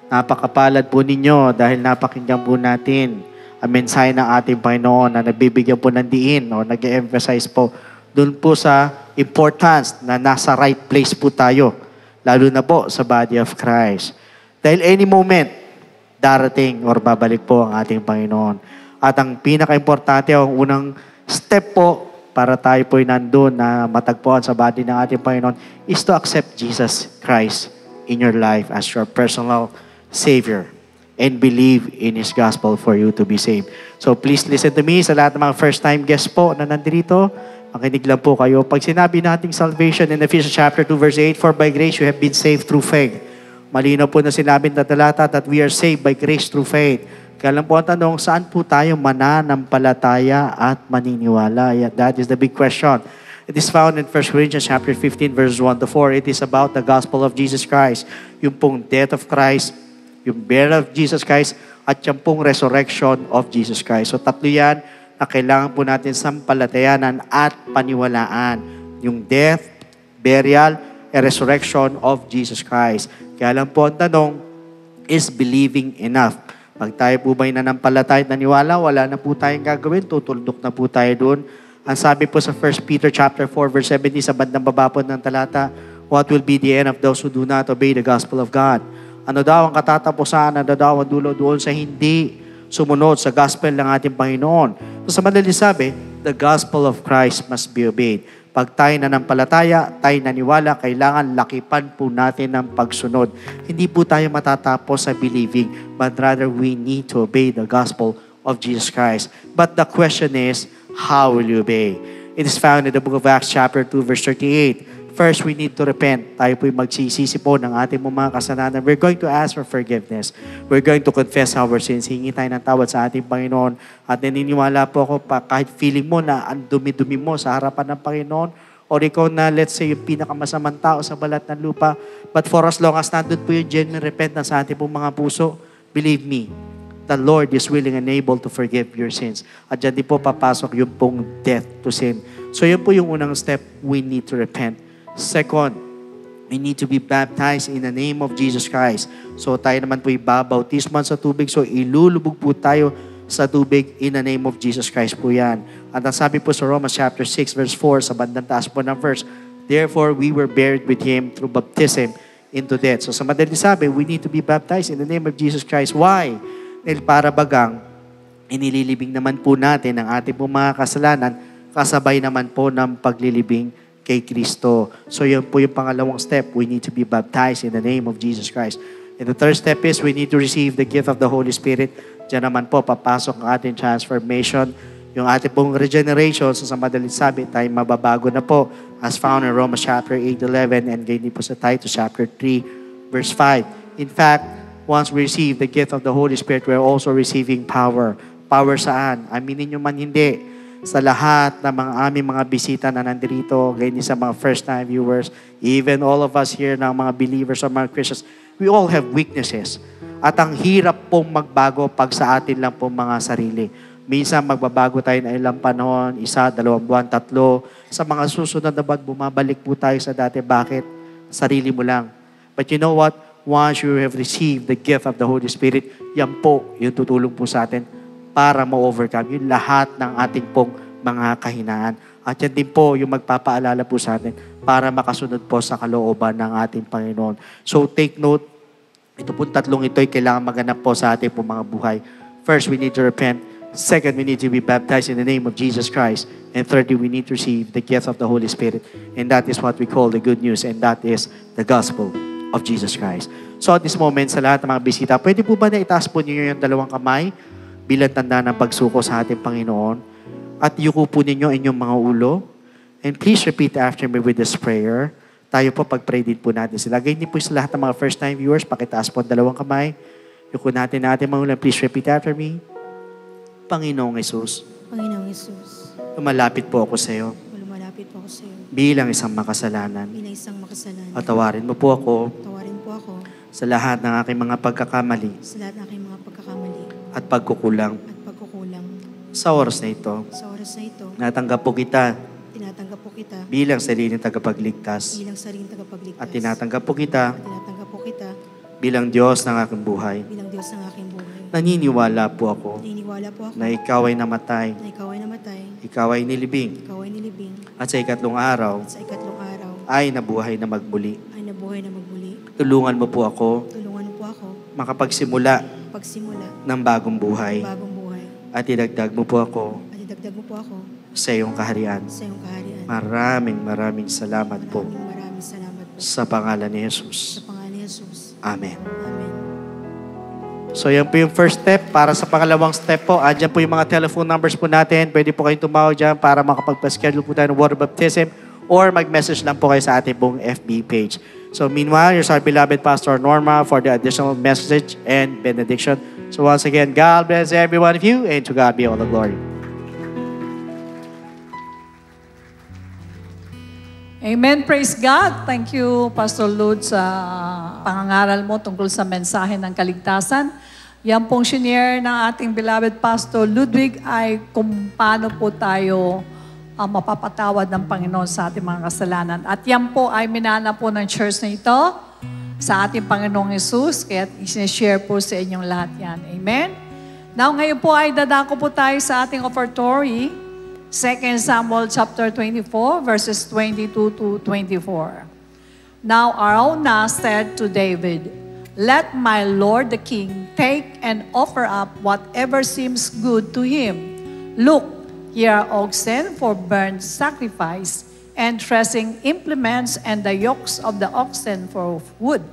Napakapalad po ninyo dahil napakinggan po natin ang mensahe ng ating Panginoon na nabibigyan po ng diin o nag-emphasize po dun po sa importance na nasa right place po tayo, lalo na po sa body of Christ. Dahil any moment, darating or babalik po ang ating Panginoon. At ang pinaka-importante, ang unang step po para tayo po'y nandun na matagpuan sa body ng ating Panginoon is to accept Jesus Christ in your life as your personal Savior and believe in His gospel for you to be saved. So please listen to me sa lahat ng mga first-time guests po na nandito. Makinig lang po kayo. Pag sinabi nating salvation in Ephesians chapter 2 verse 8, for by grace you have been saved through faith. Malinaw po na sinabi ng talata that we are saved by grace through faith. Kaya lang po ang tanong, saan po tayo mananampalataya at maniniwala? Yeah, that is the big question. It is found in 1 Corinthians chapter 15 verses 1 to 4. It is about the gospel of Jesus Christ. Yung pong death of Christ, yung burial of Jesus Christ, at yung pong resurrection of Jesus Christ. So tatlo yan na kailangan po natin sampalatayanan at paniwalaan. Yung death, burial, and resurrection of Jesus Christ. Kaya lang po ang tanong, is believing enough? Pag tayo po ba'y nanampalataya at naniwala, wala na po tayong gagawin, tutuldok na po tayo doon. Ang sabi po sa 1 Peter chapter 4 verse 17 sa bandang baba po ng talata, what will be the end of those who do not obey the gospel of God? Ano daw ang katatapusan, ano daw ang dulo doon sa hindi sumunod sa gospel ng ating Panginoon? So sa madaling sabi, the gospel of Christ must be obeyed. Pag tayo nanampalataya, tayo naniwala, kailangan lakipan po natin ng pagsunod. Hindi po tayo matatapos sa believing, but rather we need to obey the gospel of Jesus Christ. But the question is, how will you obey? It is found in the book of Acts chapter 2 verse 38. First, we need to repent. Tayo po'y magsisisi po ng ating mga kasalanan. We're going to ask for forgiveness. We're going to confess our sins. Hingi tayo ng tawad sa ating Panginoon. At naniniwala po ako, kahit feeling mo na ang dumi-dumi mo sa harapan ng Panginoon, or ikaw na, let's say, yung pinakamasamang tao sa balat ng lupa, but for as long as nandun po yung genuine repentance sa ating pong mga puso, believe me, the Lord is willing and able to forgive your sins. At dyan din po papasok yung pong death to sin. So yun po yung unang step, we need to repent. Second, we need to be baptized in the name of Jesus Christ. So tayo naman po ibabautisman sa tubig. So ilulubog po tayo sa tubig in the name of Jesus Christ po yan. At ang sabi po sa Romans chapter 6 verse 4 sa bandang taas po ng verse, therefore we were buried with Him through baptism into death. So sa madaling sabi, we need to be baptized in the name of Jesus Christ. Why? Dahil para bagang inililibing naman po natin ang ating po mga kasalanan kasabay naman po ng paglilibing kay Kristo. So yun po yung pangalawang step. We need to be baptized in the name of Jesus Christ. And the third step is we need to receive the gift of the Holy Spirit. Diyan naman po papasok ang ating transformation, yung ating pong regeneration. So sa madaling sabi, tayo mababago na po as found in Romans chapter 8:11 and ganyan po sa Titus chapter 3 verse 5. In fact, once we receive the gift of the Holy Spirit, we're also receiving power. Power saan? Aminin nyo man hindi. Sa lahat ng aming mga bisita na nandito, ganyan sa mga first-time viewers, even all of us here na mga believers or mga Christians, we all have weaknesses. At ang hirap pong magbago pag sa atin lang pong mga sarili. Minsan magbabago tayo na ilang panahon, 1, 2 buwan, 3. Sa mga susunod na buwan, bumabalik po tayo sa dati. Bakit? Sarili mo lang. But you know what? Once you have received the gift of the Holy Spirit, yan po yung tutulong po sa atin para ma-overcome yung lahat ng ating pong mga kahinaan. At yan din po yung magpapaalala po sa atin para makasunod po sa kalooban ng ating Panginoon. So take note, ito pong tatlong ito ay kailangan maganap po sa ating pong mga buhay. First, we need to repent. Second, we need to be baptized in the name of Jesus Christ. And thirdly, we need to receive the gift of the Holy Spirit. And that is what we call the good news. And that is the gospel of Jesus Christ. So at this moment, sa lahat ng mga bisita, pwede po ba na itaas po ninyo yung dalawang kamay bilang tanda ng pagsuko sa ating Panginoon? At yuko po ninyo inyong mga ulo. And please repeat after me with this prayer. Tayo po, pag-pray din po natin sila. Ganyan din po sa lahat ng mga first-time viewers, pakitaas po ang dalawang kamay. Yuko natin mga ulo. Please repeat after me. Panginoong Jesus, Panginoong Yesus, lumalapit po ako sa iyo lumalapit po ako sa iyo bilang isang makasalanan. bilang isang makasalanan. Patawarin mo po ako Tawarin po ako sa lahat ng aking mga pagkakamali sa lahat ng aking mga pagkakamali at pagkukulang. at pagkukulang. Sa oras na ito, Sa oras na ito, natanggap po kita tinatanggap po kita bilang sariling tagapagligtas bilang sariling tagapagligtas. at tinatanggap po kita At tinatanggap po kita bilang Diyos ng aking buhay. bilang Diyos ng aking buhay. Naniniwala po ako Naniniwala po ako na ikaw ay namatay, na ikaw ay namatay, ikaw ay nilibing, ikaw ay nilibing, at sa ikatlong araw at sa ikatlong araw ay nabuhay na magmuli. ay nabuhay na magmuli. Tulungan mo po ako Tulungan mo po ako makapagsimula pagsimula ng bagong buhay ng bagong buhay at idagdag mo po ako at idagdag mo po ako sa iyong kaharian. sa iyong kaharian. Maraming salamat po Maraming salamat po sa pangalan ni Jesus. sa pangalan ni Jesus. Amen. Amen. So yan po yung first step. Para sa pangalawang step po, andyan po yung mga telephone numbers po natin. Pwede po kayong tumawag dyan para makapag-schedule po tayo ng water baptism or mag-message lang po kayo sa ating pong FB page. So meanwhile, here's our beloved Pastor Norma for the additional message and benediction. So once again, God bless every one of you and to God be all the glory. Amen. Praise God. Thank you, Pastor Lud, sa pangangaral mo tungkol sa mensahe ng kaligtasan. Yan pong shinare ng ating beloved Pastor Ludwig ay kung paano po tayo mapapatawad ng Panginoon sa ating mga kasalanan. At yan po ay minana po ng church na ito sa ating Panginoong Jesus. Kaya isinishare po sa inyong lahat yan. Amen. Now, ngayon po ay dadako po tayo sa ating offertory. 2 Samuel chapter 24, verses 22 to 24. Now Araunah said to David, "Let my lord the king take and offer up whatever seems good to him. Look, here are oxen for burnt sacrifice, and threshing implements, and the yokes of the oxen for wood.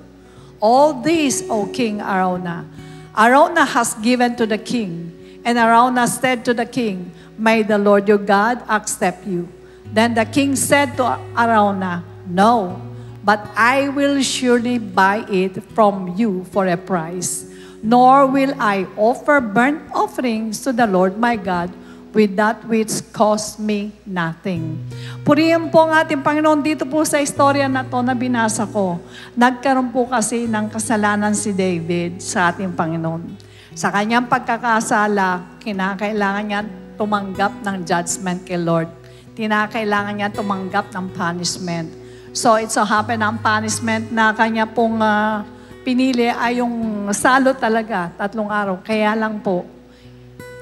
All these, O King Araunah." Araunah has given to the king, and Araunah said to the king, "May the Lord your God accept you." Then the king said to Araunah, "No, but I will surely buy it from you for a price. Nor will I offer burnt offerings to the Lord my God with that which cost me nothing." Purihin po ang ating Panginoon dito po sa istorya na to na binasa ko. Nagkaroon po kasi ng kasalanan si David sa ating Panginoon. Sa kanyang pagkakasala, kinakailangan niya tumanggap ng judgment kay Lord. Tinakailangan niya tumanggap ng punishment. So it so happened ang punishment na kanya pong pinili ay yung salo talaga, 3 araw. Kaya lang po,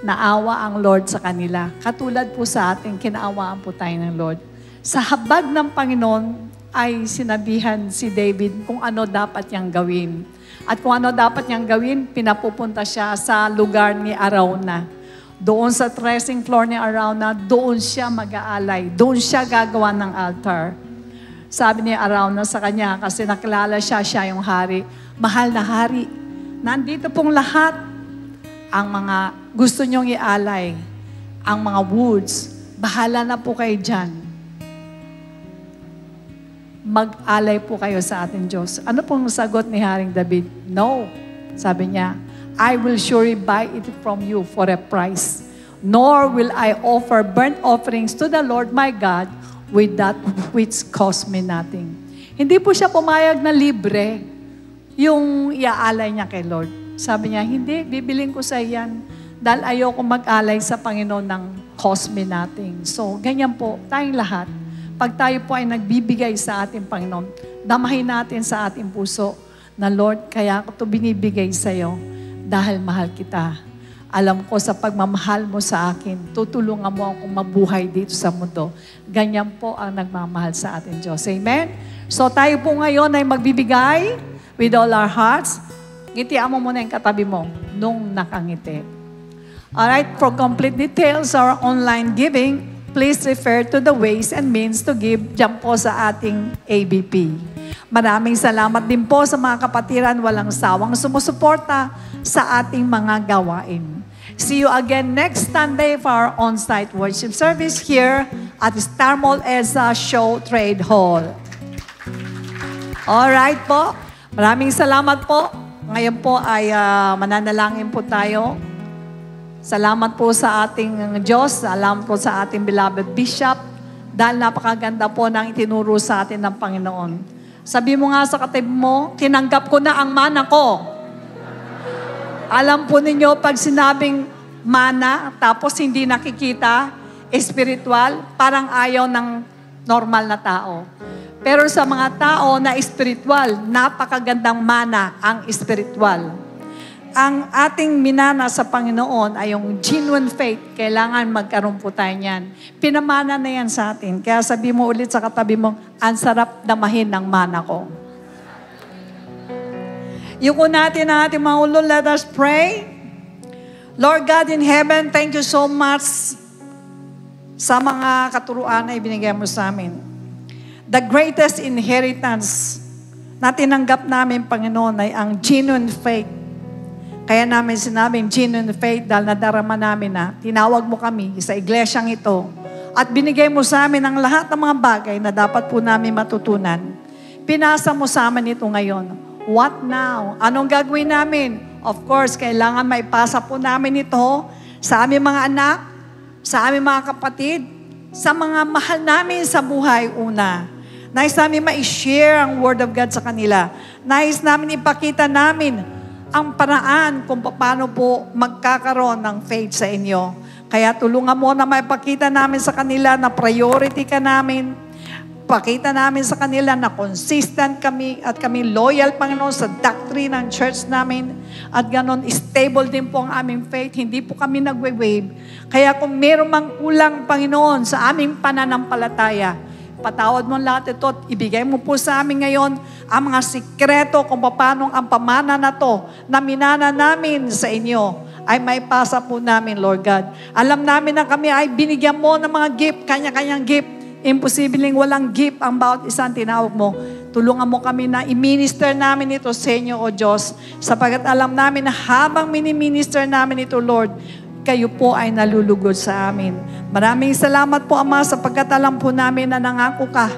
naawa ang Lord sa kanila. Katulad po sa atin, kinaawaan po tayo ng Lord. Sa habag ng Panginoon ay sinabihan si David kung ano dapat niyang gawin. At kung ano dapat niyang gawin, pinapupunta siya sa lugar ni Araunah. Doon sa threshing floor ni Araunah, doon siya mag-aalay. Doon siya gagawa ng altar. Sabi ni Araunah sa kanya, kasi nakilala siya yung hari. Mahal na hari. Nandito pong lahat ang mga gusto niyong ialay. Ang mga woods. Bahala na po kayo dyan. Mag-alay po kayo sa ating Diyos. Ano pong sagot ni Haring David? No. Sabi niya, "I will surely buy it from you for a price. Nor will I offer burnt offerings to the Lord my God with that which cost me nothing." Hindi po siya pumayag na libre yung iaalay niya kay Lord. Sabi niya, "Hindi, bibiling ko sa iyan dahil ayoko mag-alay sa Panginoon ng cost me nothing." So, ganyan po, tayong lahat. Pag tayo po ay nagbibigay sa ating Panginoon, damahin natin sa ating puso na, "Lord, kaya ako ito binibigay sa iyo dahil mahal kita. Alam ko sa pagmamahal mo sa akin, tutulungan mo akong mabuhay dito sa mundo." Ganyan po ang nagmamahal sa ating Diyos. Amen? So tayo po ngayon ay magbibigay with all our hearts. Ngitian mo muna yung katabi mo nung nakangiti. Alright, for complete details or online giving, please refer to the ways and means to give dyan po sa ating ABP. Maraming salamat din po sa mga kapatiran walang sawang sumusuporta sa ating mga gawain. See you again next Sunday for our on-site worship service here at Star Mall EDSA Show Trade Hall. Alright po. Maraming salamat po. Ngayon po ay mananalangin po tayo. Salamat po sa ating Diyos. Salamat po sa ating beloved Bishop. Dahil napakaganda po ng itinuro sa atin ng Panginoon. Sabi mo nga sa katabi mo, tinanggap ko na ang mana ko. Alam po ninyo, pag sinabing mana, tapos hindi nakikita, espiritual, parang ayaw ng normal na tao. Pero sa mga tao na espiritual, napakagandang mana ang espiritual. Ang ating minana sa Panginoon ay yung genuine faith. Kailangan magkaroon po tayo niyan. Pinamana na yan sa atin. Kaya sabi mo ulit sa katabi mo, ang sarap damahin ng mana ko. Yuko natin ang ating mga ulo. Let us pray. Lord God in heaven, thank you so much sa mga katuruan na ibinigay mo sa amin. The greatest inheritance na tinanggap namin, Panginoon, ay ang genuine faith. Kaya namin sinabing genuine faith dahil nadarama namin na tinawag mo kami sa iglesyang ito at binigay mo sa amin ang lahat ng mga bagay na dapat po namin matutunan. Pinasa mo sa amin ito ngayon. What now? Anong gagawin namin? Of course, kailangan maipasa po namin ito sa aming mga anak, sa aming mga kapatid, sa mga mahal namin sa buhay una. Nais namin ma-share ang Word of God sa kanila. Nais namin ipakita namin ang paraan kung paano po magkakaroon ng faith sa inyo. Kaya tulungan mo na maipakita namin sa kanila na priority ka namin. Pakita namin sa kanila na consistent kami at kami loyal, Panginoon, sa doctrine ng church namin. At ganon, stable din po ang aming faith. Hindi po kami nagwe-wave. Kaya kung meron mang kulang, Panginoon, sa aming pananampalataya, patawad mo lahat ito at ibigay mo po sa amin ngayon ang mga sikreto kung paano ang pamana na to na minana namin sa inyo ay may pasa po namin, Lord God. Alam namin na kami ay binigyan mo ng mga gift, kanya-kanyang gift. Imposibleng walang gift ang bawat isang tinawag mo. Tulungan mo kami na i-minister namin ito sa inyo, O Diyos, sapagat alam namin na habang mini-minister namin ito, Lord, kayo po ay nalulugod sa amin. Maraming salamat po, Ama, sapagkat alam po namin na nangako ka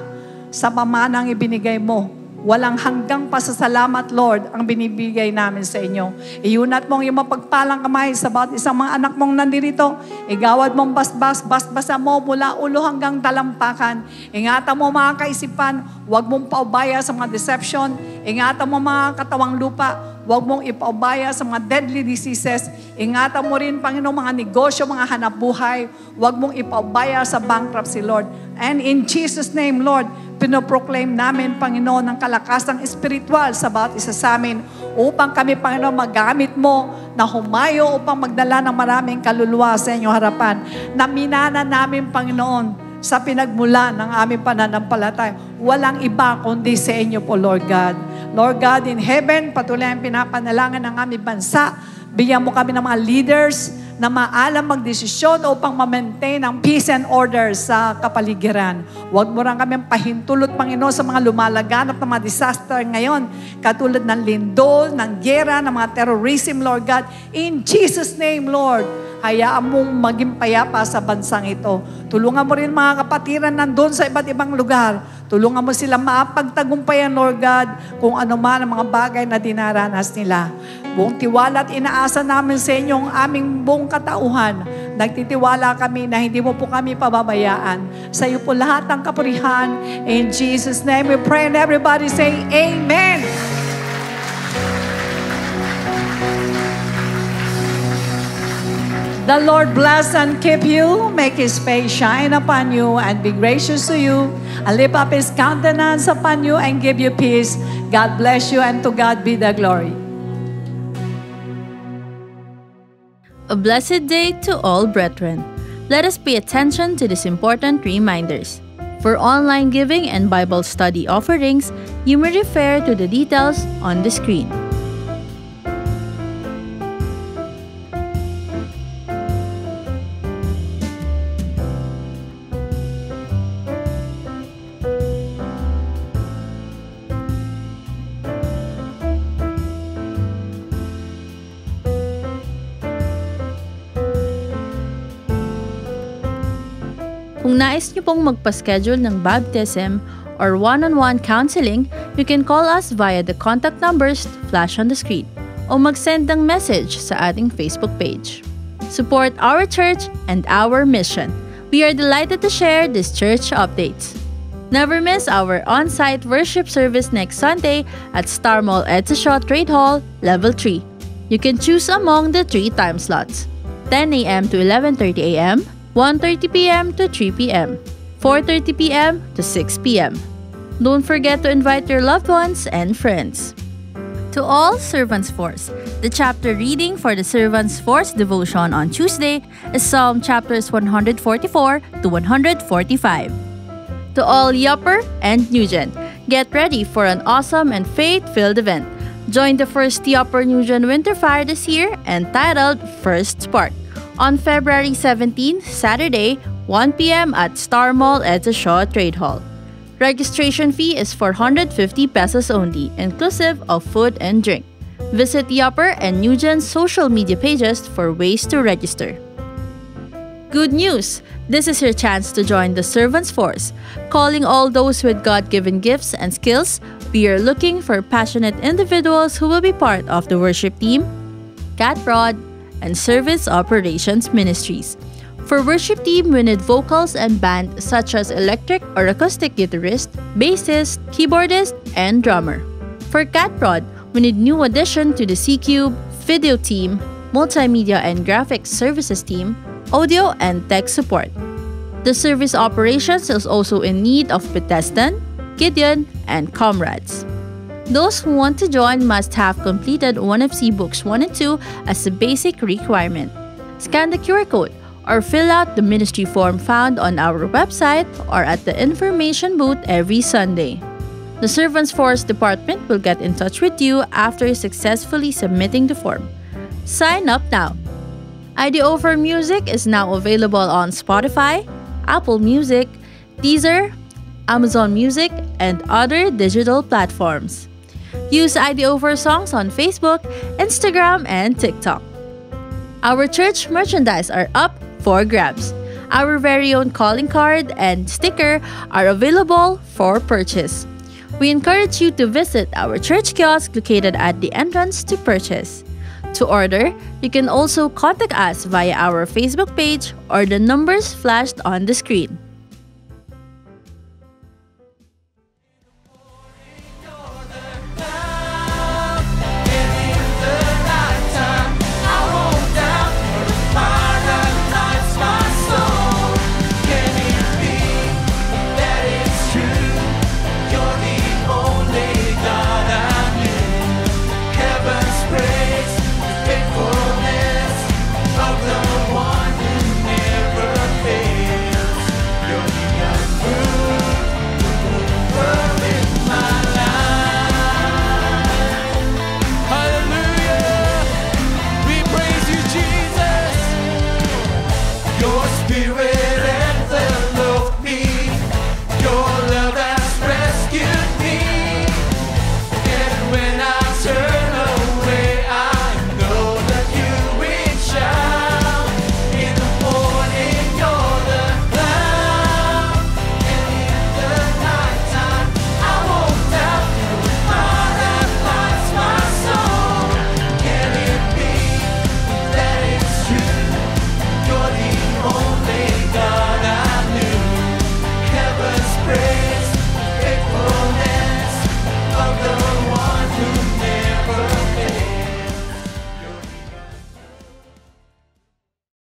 sa pamanang ibinigay mo. Walang hanggang pasasalamat, Lord, ang binibigay namin sa inyo. Iunat mong yung mapagpalang kamay sa bawat isang mga anak mong nandirito. Igawad mong basbasa mo mula ulo hanggang talampakan. Ingatan mo mga kaisipan, huwag mong paubaya sa mga deception. Ingatan mo mga katawang lupa, huwag mong ipaubaya sa mga deadly diseases. Ingatan mo rin, Panginoon, mga negosyo, mga hanap buhay. Huwag mong ipaubaya sa bankruptcy, Lord. And in Jesus' name, Lord, pinoproclaim namin, Panginoon, ng kalakasang espiritual sa bawat isa sa amin upang kami, Panginoon, magamit mo na humayo upang magdala ng maraming kaluluwa sa inyong harapan. Naminana namin, Panginoon, sa pinagmula ng aming pananampalataya. Walang iba kundi sa inyo po, Lord God. Lord God in heaven, patuloy ang pinapanalangin ng aming bansa. Bigyan mo kami ng mga leaders na maalam magdesisyon upang ma-maintain ang peace and order sa kapaligiran. Huwag mo rin kami pahintulot, Panginoon, sa mga lumalaganap na mga disaster ngayon, katulad ng lindol, ng gera, ng mga terrorism, Lord God. In Jesus' name, Lord, hayaan mong maging payapa sa bansang ito. Tulungan mo rin mga kapatiran nandun sa iba't ibang lugar. Tulungan mo sila maapagtagumpayan, Lord God, kung ano man ang mga bagay na dinaranas nila. Buong tiwala at inaasa namin sa inyo ang aming buong katauhan. Nagtitiwala kami na hindi mo po kami pababayaan. Sa iyo po lahat ng kapurihan. In Jesus' name we pray and everybody say Amen. The Lord bless and keep you, make His face shine upon you, and be gracious to you, and lift up His countenance upon you, and give you peace. God bless you, and to God be the glory. A blessed day to all brethren. Let us pay attention to these important reminders. For online giving and Bible study offerings, you may refer to the details on the screen. Kung nais niyo pong magpa-schedule ng baptism or one-on-one counseling, you can call us via the contact numbers flash on the screen o mag-send ng message sa ating Facebook page. Support our church and our mission. We are delighted to share these church updates. Never miss our on-site worship service next Sunday at Star Mall Edshaw Trade Hall, Level 3. You can choose among the 3 time slots: 10 a.m. to 11:30 a.m., 1:30 p.m. to 3 p.m., 4:30 p.m. to 6 p.m. Don't forget to invite your loved ones and friends. To all Servants Force, the chapter reading for the Servants Force devotion on Tuesday is Psalm chapters 144 to 145. To all Yupper and Nugent, get ready for an awesome and faith-filled event. Join the first Yupper Nugent Winter Fire this year entitled First Spark on February 17, Saturday, 1 p.m. at Star Mall Edsa Shaw Trade Hall. Registration fee is 450 pesos only, inclusive of food and drink. Visit Yupper and Nugent's social media pages for ways to register. Good news! This is your chance to join the Servants Force. Calling all those with God-given gifts and skills, we are looking for passionate individuals who will be part of the worship team, Cat Prod, and Service Operations Ministries. For worship team, we need vocals and band such as electric or acoustic guitarist, bassist, keyboardist, and drummer. For Cat Prod, we need new addition to the C-Cube, video team, multimedia and graphics services team, audio and tech support. The service operations is also in need of Bethesdan, Gideon, and comrades. Those who want to join must have completed one of C Books 1 and 2 as a basic requirement. Scan the QR code or fill out the ministry form found on our website or at the information booth every Sunday. The Servants Force Department will get in touch with you after successfully submitting the form. Sign up now. IDO for Music is now available on Spotify, Apple Music, Deezer, Amazon Music, and other digital platforms. Use IDO for Songs on Facebook, Instagram, and TikTok. Our church merchandise are up for grabs. Our very own calling card and sticker are available for purchase. We encourage you to visit our church kiosk located at the entrance to purchase. To order, you can also contact us via our Facebook page or the numbers flashed on the screen. Your spirit